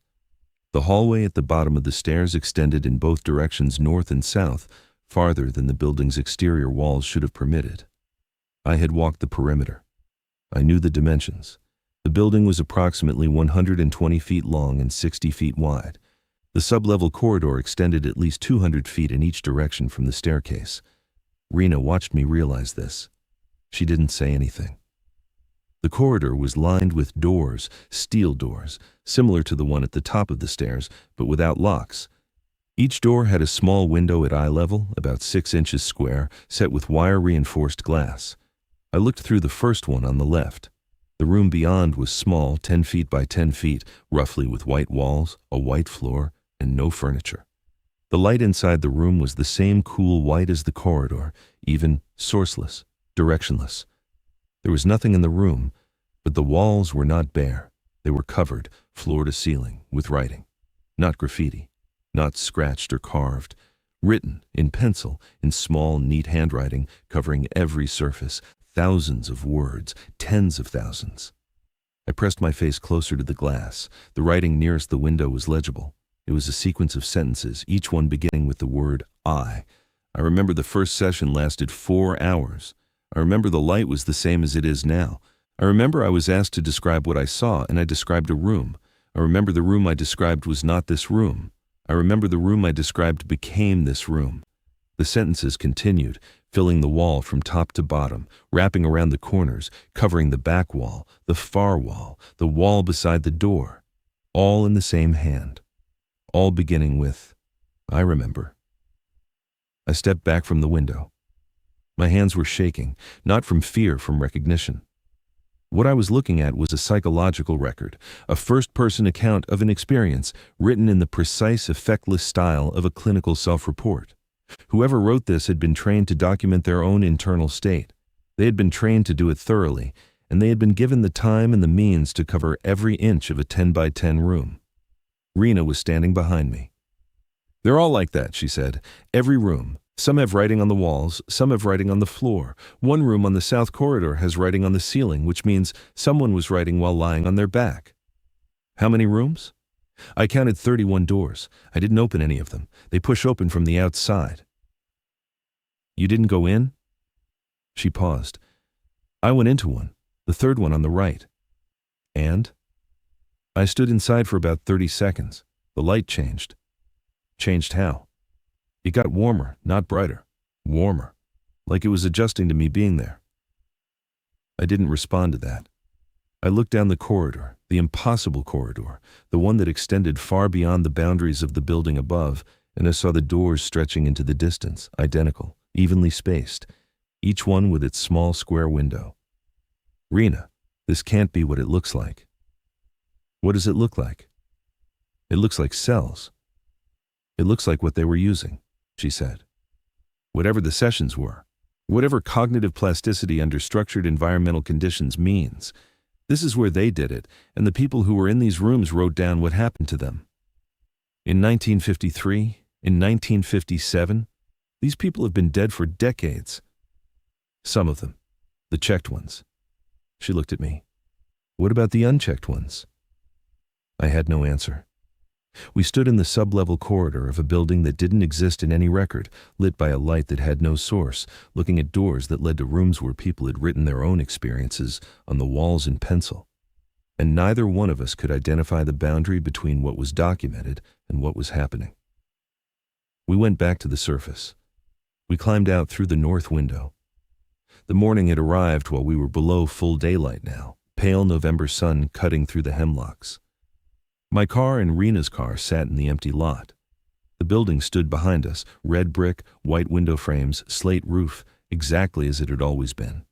Speaker 1: The hallway at the bottom of the stairs extended in both directions, north and south, farther than the building's exterior walls should have permitted. I had walked the perimeter. I knew the dimensions. The building was approximately 120 feet long and 60 feet wide. The sublevel corridor extended at least 200 feet in each direction from the staircase. Rena watched me realize this. She didn't say anything. The corridor was lined with doors, steel doors, similar to the one at the top of the stairs, but without locks. Each door had a small window at eye level, about 6 inches square, set with wire-reinforced glass. I looked through the first one on the left. The room beyond was small, 10 feet by 10 feet, roughly, with white walls, a white floor, and no furniture. The light inside the room was the same cool white as the corridor, even, sourceless, directionless. There was nothing in the room, but the walls were not bare. They were covered, floor to ceiling, with writing. Not graffiti, not scratched or carved. Written, in pencil, in small, neat handwriting, covering every surface. Thousands of words, tens of thousands. I pressed my face closer to the glass. The writing nearest the window was legible. It was a sequence of sentences, each one beginning with the word I. I remember the first session lasted 4 hours. I remember the light was the same as it is now. I remember I was asked to describe what I saw, and I described a room. I remember the room I described was not this room. I remember the room I described became this room. The sentences continued, filling the wall from top to bottom, wrapping around the corners, covering the back wall, the far wall, the wall beside the door, all in the same hand, all beginning with, I remember. I stepped back from the window. My hands were shaking, not from fear, from recognition. What I was looking at was a psychological record, a first-person account of an experience written in the precise, effectless style of a clinical self-report. Whoever wrote this had been trained to document their own internal state. They had been trained to do it thoroughly, and they had been given the time and the means to cover every inch of a 10 by 10 room. Rena was standing behind me. "They're all like that," she said. "Every room. Some have writing on the walls, some have writing on the floor. One room on the south corridor has writing on the ceiling, which means someone was writing while lying on their back." "How many rooms?" "I counted 31 doors. I didn't open any of them. They push open from the outside." "You didn't go in?" She paused. "I went into one, the third one on the right." "And?" "I stood inside for about 30 seconds. The light changed." "Changed how?" "It got warmer, not brighter. Warmer. Like it was adjusting to me being there." I didn't respond to that. I looked down the corridor, the impossible corridor, the one that extended far beyond the boundaries of the building above, and I saw the doors stretching into the distance, identical, evenly spaced, each one with its small square window. "Rena, this can't be what it looks like." "What does it look like?" "It looks like cells. It looks like what they were using," she said. "Whatever the sessions were, whatever cognitive plasticity under structured environmental conditions means. This is where they did it, and the people who were in these rooms wrote down what happened to them. In 1953, in 1957, these people have been dead for decades. Some of them. The checked ones. She looked at me. What about the unchecked ones? I had no answer. We stood in the sublevel corridor of a building that didn't exist in any record, lit by a light that had no source, looking at doors that led to rooms where people had written their own experiences on the walls in pencil. And neither one of us could identify the boundary between what was documented and what was happening. We went back to the surface. We climbed out through the north window. The morning had arrived while we were below full daylight now, pale November sun cutting through the hemlocks. My car and Rena's car sat in the empty lot. The building stood behind us, red brick, white window frames, slate roof, exactly as it had always been.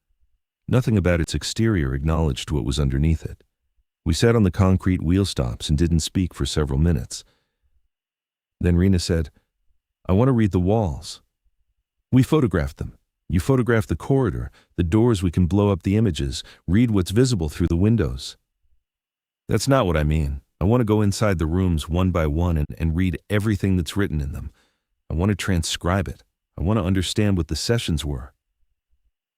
Speaker 1: Nothing about its exterior acknowledged what was underneath it. We sat on the concrete wheel stops and didn't speak for several minutes. Then Rena said, "I want to read the walls." We photographed them. You photograph the corridor, the doors. We can blow up the images, read what's visible through the windows. That's not what I mean. I want to go inside the rooms one by one and read everything that's written in them. I want to transcribe it. I want to understand what the sessions were.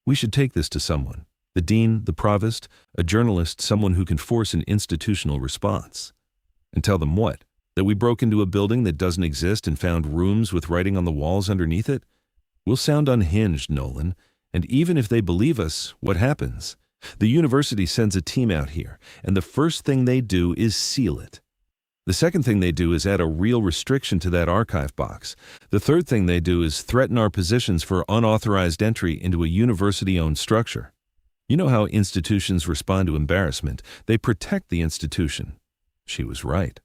Speaker 1: We should take this to someone. The dean, the provost, a journalist, someone who can force an institutional response. And tell them what? That we broke into a building that doesn't exist and found rooms with writing on the walls underneath it? We'll sound unhinged, Nolan. And even if they believe us, what happens? The university sends a team out here, and the first thing they do is seal it. The second thing they do is add a real restriction to that archive box. The third thing they do is threaten our positions for unauthorized entry into a university-owned structure. You know how institutions respond to embarrassment. They protect the institution. She was right.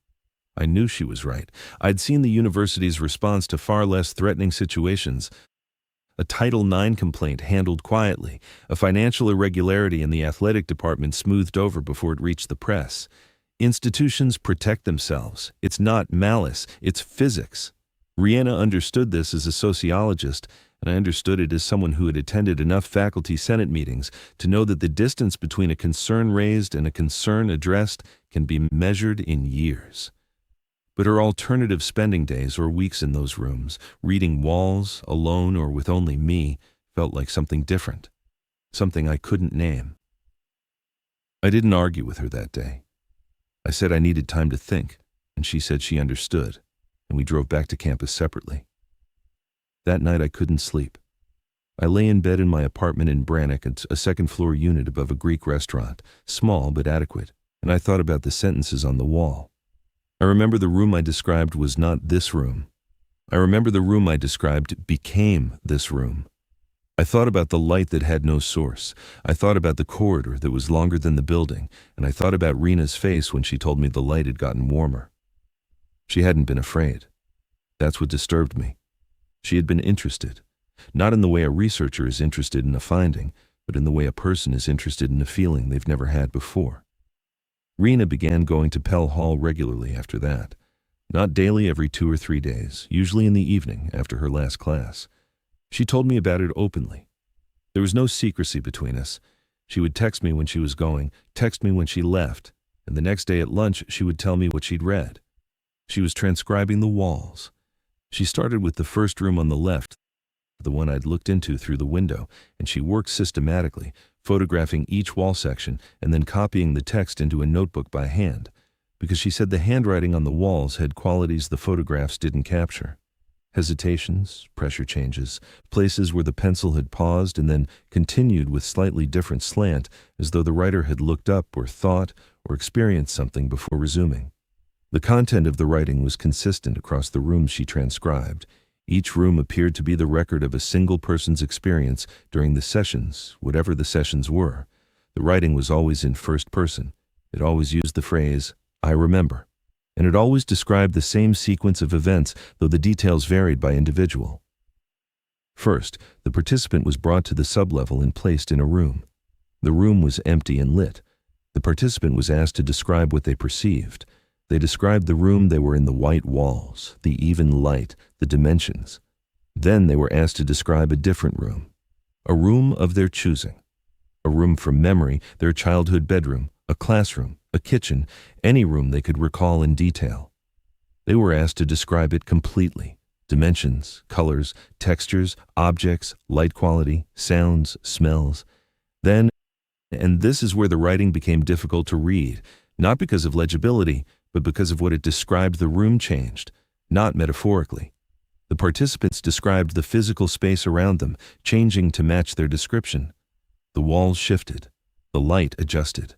Speaker 1: I knew she was right. I'd seen the university's response to far less threatening situations. A Title IX complaint handled quietly, a financial irregularity in the athletic department smoothed over before it reached the press. Institutions protect themselves. It's not malice, it's physics. Rihanna understood this as a sociologist, and I understood it as someone who had attended enough faculty senate meetings to know that the distance between a concern raised and a concern addressed can be measured in years. But her alternative spending days or weeks in those rooms, reading walls, alone or with only me, felt like something different, something I couldn't name. I didn't argue with her that day. I said I needed time to think, and she said she understood, and we drove back to campus separately. That night I couldn't sleep. I lay in bed in my apartment in Brannock, a second-floor unit above a Greek restaurant, small but adequate, and I thought about the sentences on the wall. I remember the room I described was not this room. I remember the room I described became this room. I thought about the light that had no source. I thought about the corridor that was longer than the building, and I thought about Rena's face when she told me the light had gotten warmer. She hadn't been afraid. That's what disturbed me. She had been interested, not in the way a researcher is interested in a finding, but in the way a person is interested in a feeling they've never had before. Rena began going to Pell Hall regularly after that. Not daily, every 2 or 3 days, usually in the evening after her last class. She told me about it openly. There was no secrecy between us. She would text me when she was going, text me when she left, and the next day at lunch she would tell me what she'd read. She was transcribing the walls. She started with the first room on the left, the one I'd looked into through the window, and she worked systematically, photographing each wall section and then copying the text into a notebook by hand, because she said the handwriting on the walls had qualities the photographs didn't capture. Hesitations, pressure changes, places where the pencil had paused and then continued with slightly different slant, as though the writer had looked up or thought or experienced something before resuming. The content of the writing was consistent across the rooms she transcribed. Each room appeared to be the record of a single person's experience during the sessions, whatever the sessions were. The writing was always in first person. It always used the phrase, "I remember." And it always described the same sequence of events, though the details varied by individual. First, the participant was brought to the sublevel and placed in a room. The room was empty and lit. The participant was asked to describe what they perceived. They described the room. They were in the white walls, the even light, the dimensions. Then they were asked to describe a different room, a room of their choosing, a room from memory, their childhood bedroom, a classroom, a kitchen, any room they could recall in detail. They were asked to describe it completely, dimensions, colors, textures, objects, light quality, sounds, smells. Then, and this is where the writing became difficult to read, not because of legibility, but because of what it described. The room changed, not metaphorically. The participants described the physical space around them, changing to match their description. The walls shifted. The light adjusted.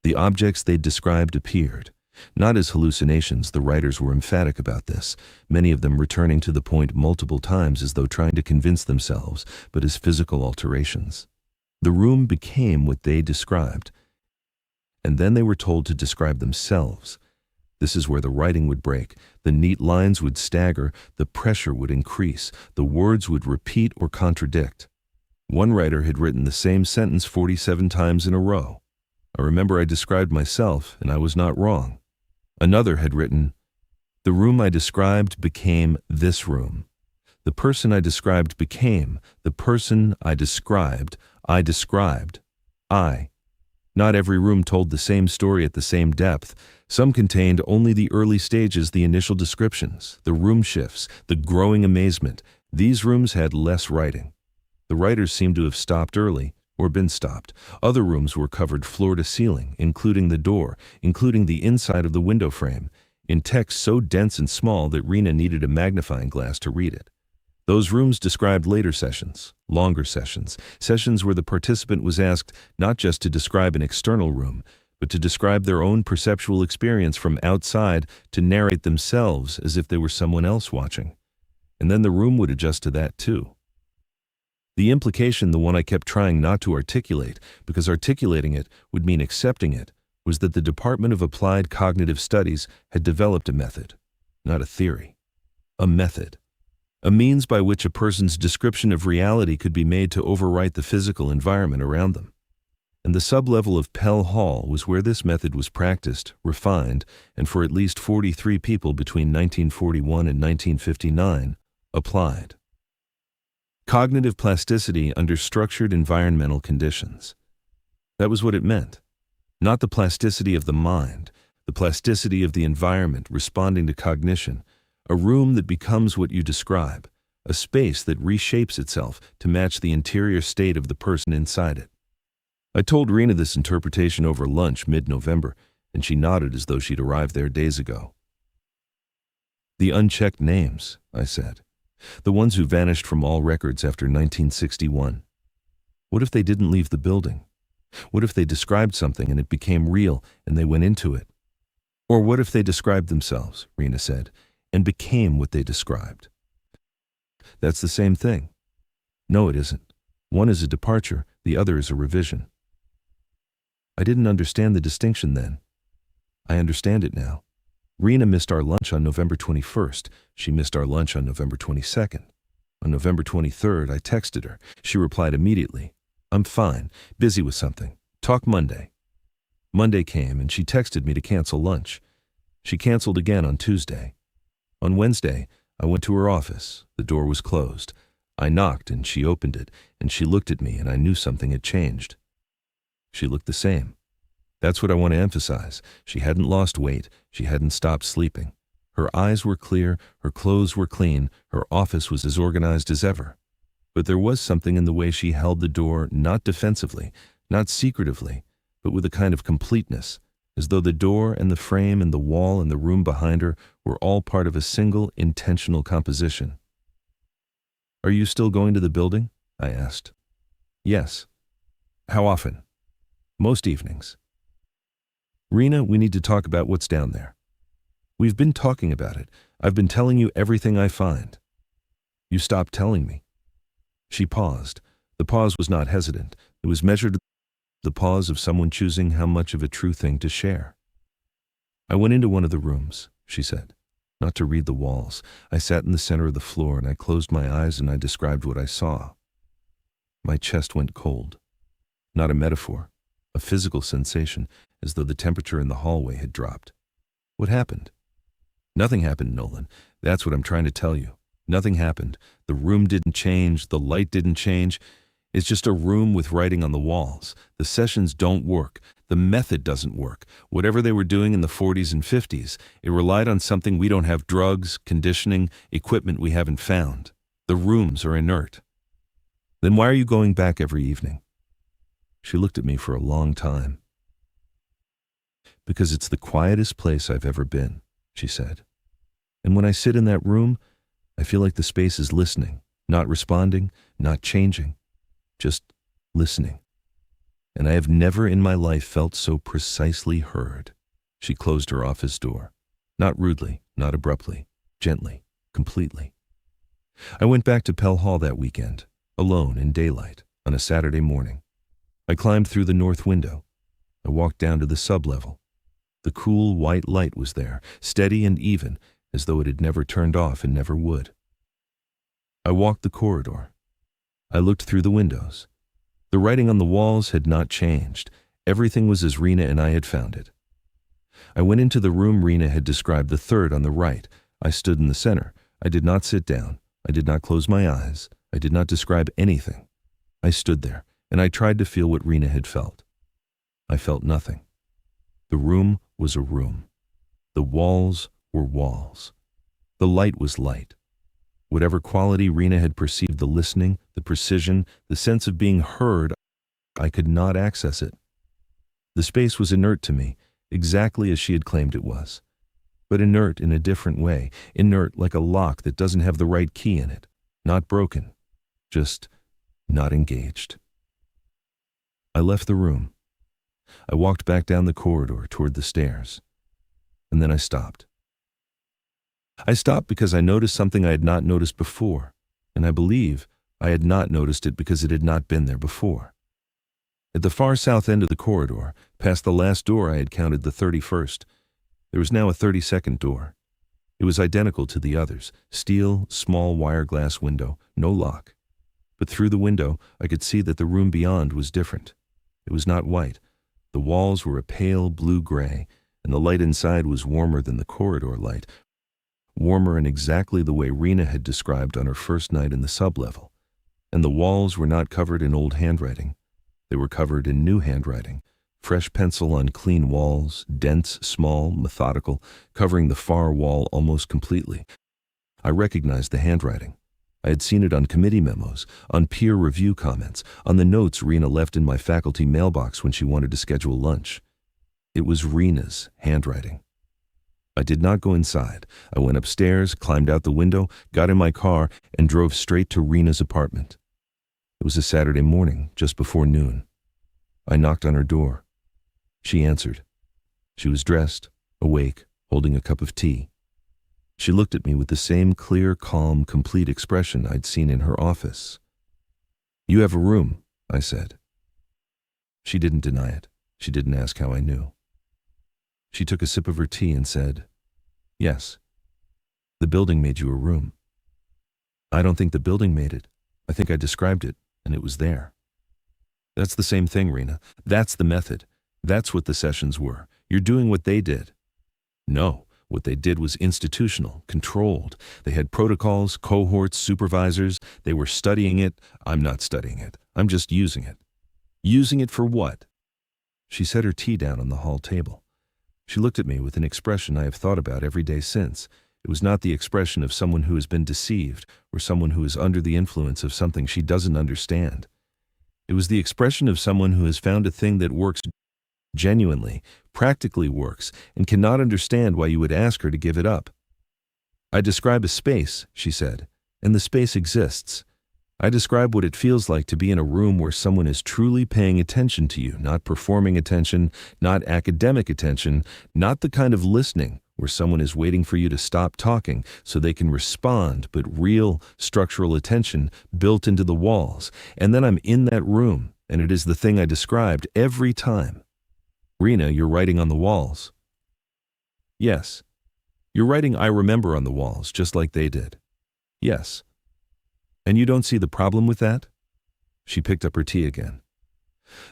Speaker 1: The objects they described appeared. Not as hallucinations, the writers were emphatic about this, many of them returning to the point multiple times as though trying to convince themselves, but as physical alterations. The room became what they described, and then they were told to describe themselves. This is where the writing would break. The neat lines would stagger, the pressure would increase, the words would repeat or contradict. One writer had written the same sentence 47 times in a row. I remember I described myself, and I was not wrong. Another had written, "The room I described became this room. The person I described became the person I described. I described. I." Not every room told the same story at the same depth. Some contained only the early stages, the initial descriptions, the room shifts, the growing amazement. These rooms had less writing. The writers seemed to have stopped early, or been stopped. Other rooms were covered floor to ceiling, including the door, including the inside of the window frame, in text so dense and small that Rena needed a magnifying glass to read it. Those rooms described later sessions, longer sessions, sessions where the participant was asked not just to describe an external room, but to describe their own perceptual experience from outside, to narrate themselves as if they were someone else watching. And then the room would adjust to that too. The implication, the one I kept trying not to articulate, because articulating it would mean accepting it, was that the Department of Applied Cognitive Studies had developed a method, not a theory. A method. A means by which a person's description of reality could be made to overwrite the physical environment around them. And the sublevel of Pell Hall was where this method was practiced, refined, and for at least 43 people between 1941 and 1959, applied. Cognitive plasticity under structured environmental conditions. That was what it meant. Not the plasticity of the mind, the plasticity of the environment responding to cognition, a room that becomes what you describe, a space that reshapes itself to match the interior state of the person inside it. I told Rena this interpretation over lunch mid-November, and she nodded as though she'd arrived there days ago. The unchecked names, I said. The ones who vanished from all records after 1961. What if they didn't leave the building? What if they described something and it became real and they went into it? Or what if they described themselves, Rena said, and became what they described? That's the same thing. No, it isn't. One is a departure, the other is a revision. I didn't understand the distinction then. I understand it now. Rena missed our lunch on November 21st. She missed our lunch on November 22nd. On November 23rd, I texted her. She replied immediately, "I'm fine, busy with something. Talk Monday." Monday came and she texted me to cancel lunch. She canceled again on Tuesday. On Wednesday, I went to her office. The door was closed. I knocked and she opened it, and she looked at me and I knew something had changed. She looked the same. That's what I want to emphasize. She hadn't lost weight. She hadn't stopped sleeping. Her eyes were clear, her clothes were clean, her office was as organized as ever. But there was something in the way she held the door, not defensively, not secretively, but with a kind of completeness, as though the door and the frame and the wall and the room behind her were all part of a single, intentional composition. "Are you still going to the building?" I asked. "Yes." "How often?" "Most evenings." "Rena, we need to talk about what's down there." "We've been talking about it. I've been telling you everything I find." "You stopped telling me." She paused. The pause was not hesitant. It was measured, the pause of someone choosing how much of a true thing to share. "I went into one of the rooms," she said, "not to read the walls. I sat in the center of the floor and I closed my eyes and I described what I saw." My chest went cold. Not a metaphor, a physical sensation, as though the temperature in the hallway had dropped. "What happened?" "Nothing happened, Nolan. That's what I'm trying to tell you. Nothing happened. The room didn't change. The light didn't change. It's just a room with writing on the walls. The sessions don't work. The method doesn't work. Whatever they were doing in the 40s and 50s, it relied on something we don't have: drugs, conditioning, equipment we haven't found. The rooms are inert." "Then why are you going back every evening?" She looked at me for a long time. "Because it's the quietest place I've ever been," she said. "And when I sit in that room, I feel like the space is listening, not responding, not changing, just listening. And I have never in my life felt so precisely heard." She closed her office door. Not rudely, not abruptly, gently, completely. I went back to Pell Hall that weekend, alone in daylight, on a Saturday morning. I climbed through the north window. I walked down to the sublevel. The cool white light was there, steady and even, as though it had never turned off and never would. I walked the corridor. I looked through the windows. The writing on the walls had not changed. Everything was as Rena and I had found it. I went into the room Rena had described, the third on the right. I stood in the center. I did not sit down. I did not close my eyes. I did not describe anything. I stood there, and I tried to feel what Rena had felt. I felt nothing. The room was a room. The walls were walls. The light was light. Whatever quality Rena had perceived, the listening, the precision, the sense of being heard, I could not access it. The space was inert to me, exactly as she had claimed it was. But inert in a different way, inert like a lock that doesn't have the right key in it, not broken, just not engaged. I left the room. I walked back down the corridor toward the stairs, and then I stopped. I stopped because I noticed something I had not noticed before, and I believe I had not noticed it because it had not been there before. At the far south end of the corridor, past the last door I had counted the 31st, there was now a 32nd door. It was identical to the others, steel, small wire glass window, no lock. But through the window, I could see that the room beyond was different. It was not white. The walls were a pale blue-gray, and the light inside was warmer than the corridor light, warmer in exactly the way Rena had described on her first night in the sublevel. And the walls were not covered in old handwriting. They were covered in new handwriting, fresh pencil on clean walls, dense, small, methodical, covering the far wall almost completely. I recognized the handwriting. I had seen it on committee memos, on peer review comments, on the notes Rena left in my faculty mailbox when she wanted to schedule lunch. It was Rena's handwriting. I did not go inside. I went upstairs, climbed out the window, got in my car, and drove straight to Rena's apartment. It was a Saturday morning, just before noon. I knocked on her door. She answered. She was dressed, awake, holding a cup of tea. She looked at me with the same clear, calm, complete expression I'd seen in her office. "You have a room," I said. She didn't deny it. She didn't ask how I knew. She took a sip of her tea and said, "Yes. The building made you a room." "I don't think the building made it. I think I described it, and it was there." "That's the same thing, Rena. That's the method. That's what the sessions were. You're doing what they did." "No. What they did was institutional, controlled. They had protocols, cohorts, supervisors. They were studying it. I'm not studying it. I'm just using it." "Using it for what?" She set her tea down on the hall table. She looked at me with an expression I have thought about every day since. It was not the expression of someone who has been deceived or someone who is under the influence of something she doesn't understand. It was the expression of someone who has found a thing that works genuinely, practically works, and cannot understand why you would ask her to give it up. "I describe a space," she said, "and the space exists. I describe what it feels like to be in a room where someone is truly paying attention to you, not performing attention, not academic attention, not the kind of listening where someone is waiting for you to stop talking so they can respond, but real structural attention built into the walls. And then I'm in that room, and it is the thing I described every time. Rena, you're writing on the walls." "Yes." "You're writing 'I remember' on the walls, just like they did." "Yes." "And you don't see the problem with that?" She picked up her tea again.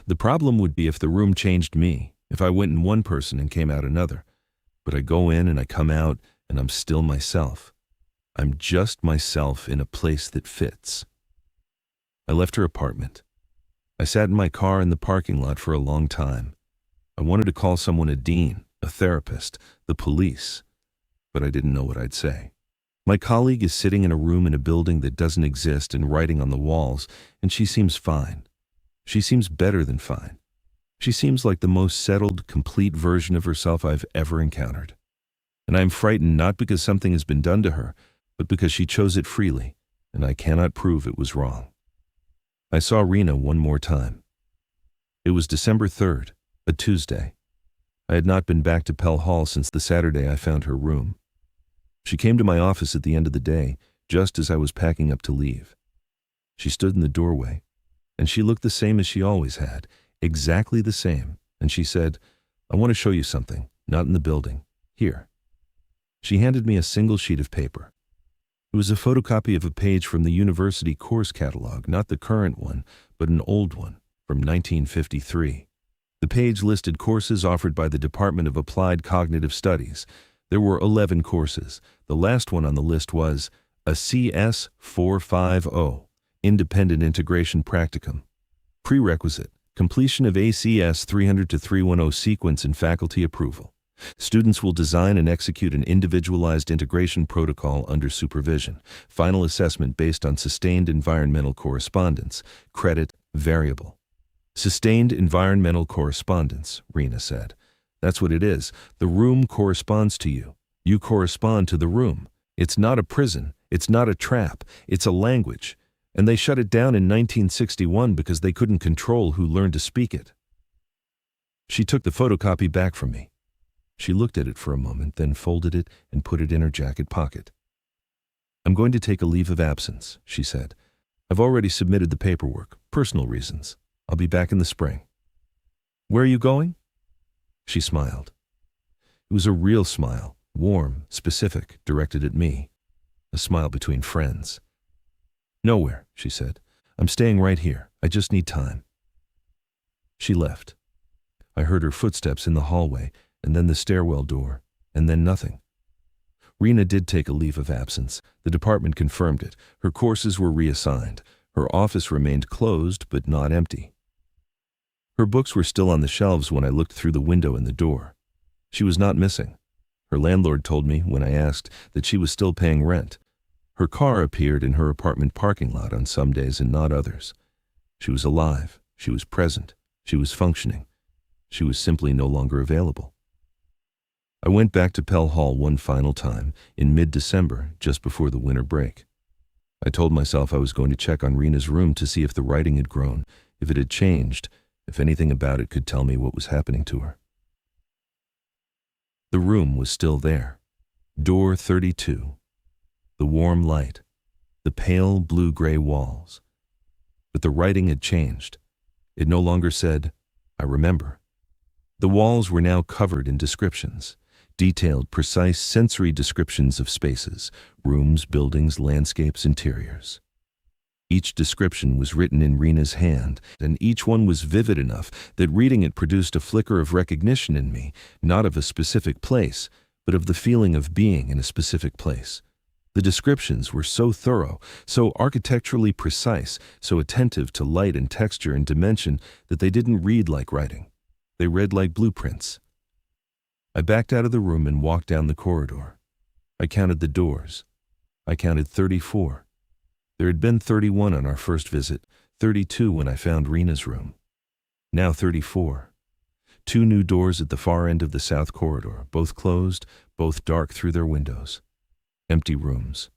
Speaker 1: "The problem would be if the room changed me, if I went in one person and came out another. But I go in and I come out, and I'm still myself. I'm just myself in a place that fits." I left her apartment. I sat in my car in the parking lot for a long time. I wanted to call someone a dean, a therapist, the police, but I didn't know what I'd say. My colleague is sitting in a room in a building that doesn't exist and writing on the walls, and she seems fine. She seems better than fine. She seems like the most settled, complete version of herself I've ever encountered. And I'm frightened not because something has been done to her, but because she chose it freely, and I cannot prove it was wrong. I saw Rena one more time. It was December 3rd, a Tuesday. I had not been back to Pell Hall since the Saturday I found her room. She came to my office at the end of the day, just as I was packing up to leave. She stood in the doorway, and she looked the same as she always had, exactly the same, and she said, "I want to show you something, not in the building. Here." She handed me a single sheet of paper. It was a photocopy of a page from the university course catalog, not the current one, but an old one, from 1953. The page listed courses offered by the Department of Applied Cognitive Studies. There were 11 courses. The last one on the list was a CS 450, Independent Integration Practicum. Prerequisite: completion of ACS 300 to 310 sequence and faculty approval. Students will design and execute an individualized integration protocol under supervision. Final assessment based on sustained environmental correspondence. Credit variable. Sustained environmental correspondence, Rena said. That's what it is. The room corresponds to you. You correspond to the room. It's not a prison. It's not a trap. It's a language. And they shut it down in 1961 because they couldn't control who learned to speak it. She took the photocopy back from me. She looked at it for a moment, then folded it and put it in her jacket pocket. "I'm going to take a leave of absence," she said. "I've already submitted the paperwork, personal reasons. I'll be back in the spring." "Where are you going?" She smiled. It was a real smile, warm, specific, directed at me. A smile between friends. "Nowhere," she said. "I'm staying right here. I just need time." She left. I heard her footsteps in the hallway, and then the stairwell door, and then nothing. Rena did take a leave of absence. The department confirmed it. Her courses were reassigned. Her office remained closed, but not empty. Her books were still on the shelves when I looked through the window in the door. She was not missing. Her landlord told me, when I asked, that she was still paying rent. Her car appeared in her apartment parking lot on some days and not others. She was alive. She was present. She was functioning. She was simply no longer available. I went back to Pell Hall one final time, in mid-December, just before the winter break. I told myself I was going to check on Rena's room to see if the writing had grown, if it had changed, if anything about it could tell me what was happening to her. The room was still there. Door 32. The warm light. The pale blue-gray walls. But the writing had changed. It no longer said, "I remember." The walls were now covered in descriptions. Detailed, precise sensory descriptions of spaces, rooms, buildings, landscapes, interiors. Each description was written in Rena's hand, and each one was vivid enough that reading it produced a flicker of recognition in me, not of a specific place, but of the feeling of being in a specific place. The descriptions were so thorough, so architecturally precise, so attentive to light and texture and dimension that they didn't read like writing. They read like blueprints. I backed out of the room and walked down the corridor. I counted the doors. I counted 34. There had been 31 on our first visit, 32 when I found Rena's room. Now 34. 2 new doors at the far end of the south corridor, both closed, both dark through their windows. Empty rooms.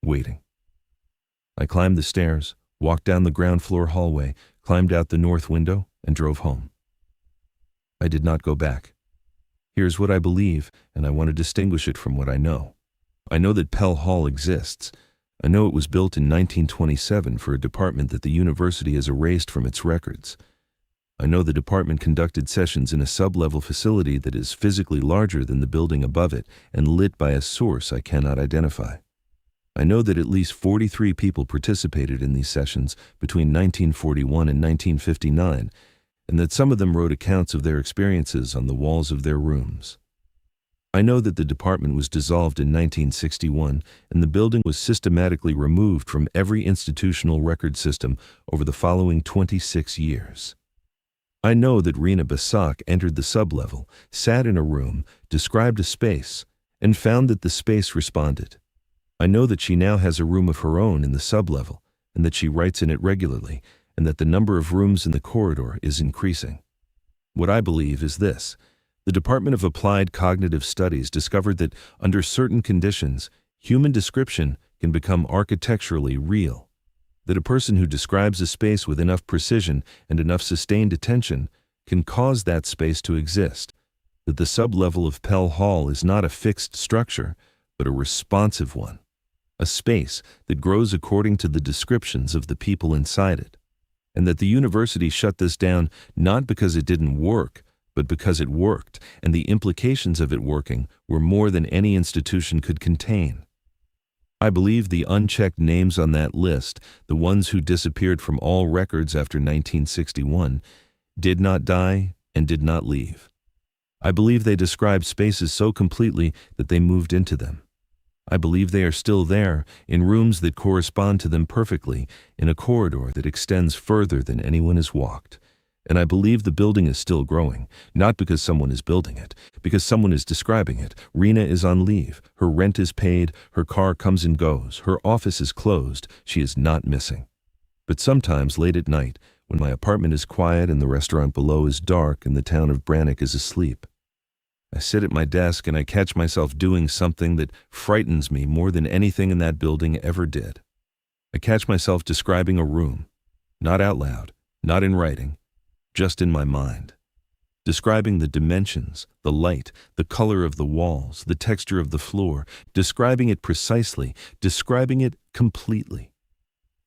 Speaker 1: Waiting. I climbed the stairs, walked down the ground floor hallway, climbed out the north window, and drove home. I did not go back. Here's what I believe, and I want to distinguish it from what I know. I know that Pell Hall exists. I know it was built in 1927 for a department that the university has erased from its records. I know the department conducted sessions in a sublevel facility that is physically larger than the building above it and lit by a source I cannot identify. I know that at least 43 people participated in these sessions between 1941 and 1959, and that some of them wrote accounts of their experiences on the walls of their rooms. I know that the department was dissolved in 1961 and the building was systematically removed from every institutional record system over the following 26 years. I know that Rena Basak entered the sublevel, sat in a room, described a space, and found that the space responded. I know that she now has a room of her own in the sublevel and that she writes in it regularly, and that the number of rooms in the corridor is increasing. What I believe is this. The Department of Applied Cognitive Studies discovered that under certain conditions, human description can become architecturally real. That a person who describes a space with enough precision and enough sustained attention can cause that space to exist. That the sublevel of Pell Hall is not a fixed structure, but a responsive one. A space that grows according to the descriptions of the people inside it. And that the university shut this down not because it didn't work, but because it worked, and the implications of it working were more than any institution could contain. I believe the unchecked names on that list, the ones who disappeared from all records after 1961, did not die and did not leave. I believe they described spaces so completely that they moved into them. I believe they are still there, in rooms that correspond to them perfectly, in a corridor that extends further than anyone has walked. And I believe the building is still growing, not because someone is building it, because someone is describing it. Rena is on leave, her rent is paid, her car comes and goes, her office is closed, she is not missing. But sometimes late at night, when my apartment is quiet and the restaurant below is dark and the town of Brannock is asleep, I sit at my desk and I catch myself doing something that frightens me more than anything in that building ever did. I catch myself describing a room, not out loud, not in writing, just in my mind. Describing the dimensions, the light, the color of the walls, the texture of the floor, describing it precisely, describing it completely.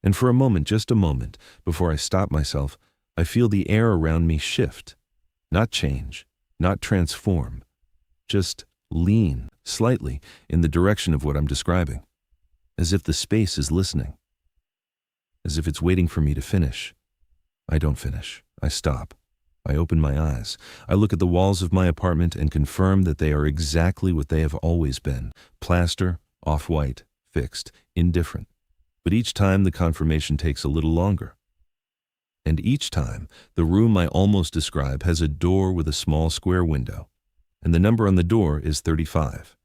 Speaker 1: And for a moment, just a moment, before I stop myself, I feel the air around me shift, not change, not transform, just lean slightly in the direction of what I'm describing, as if the space is listening, as if it's waiting for me to finish. I don't finish. I stop. I open my eyes. I look at the walls of my apartment and confirm that they are exactly what they have always been: plaster, off-white, fixed, indifferent. But each time the confirmation takes a little longer. And each time, the room I almost describe has a door with a small square window, and the number on the door is 35.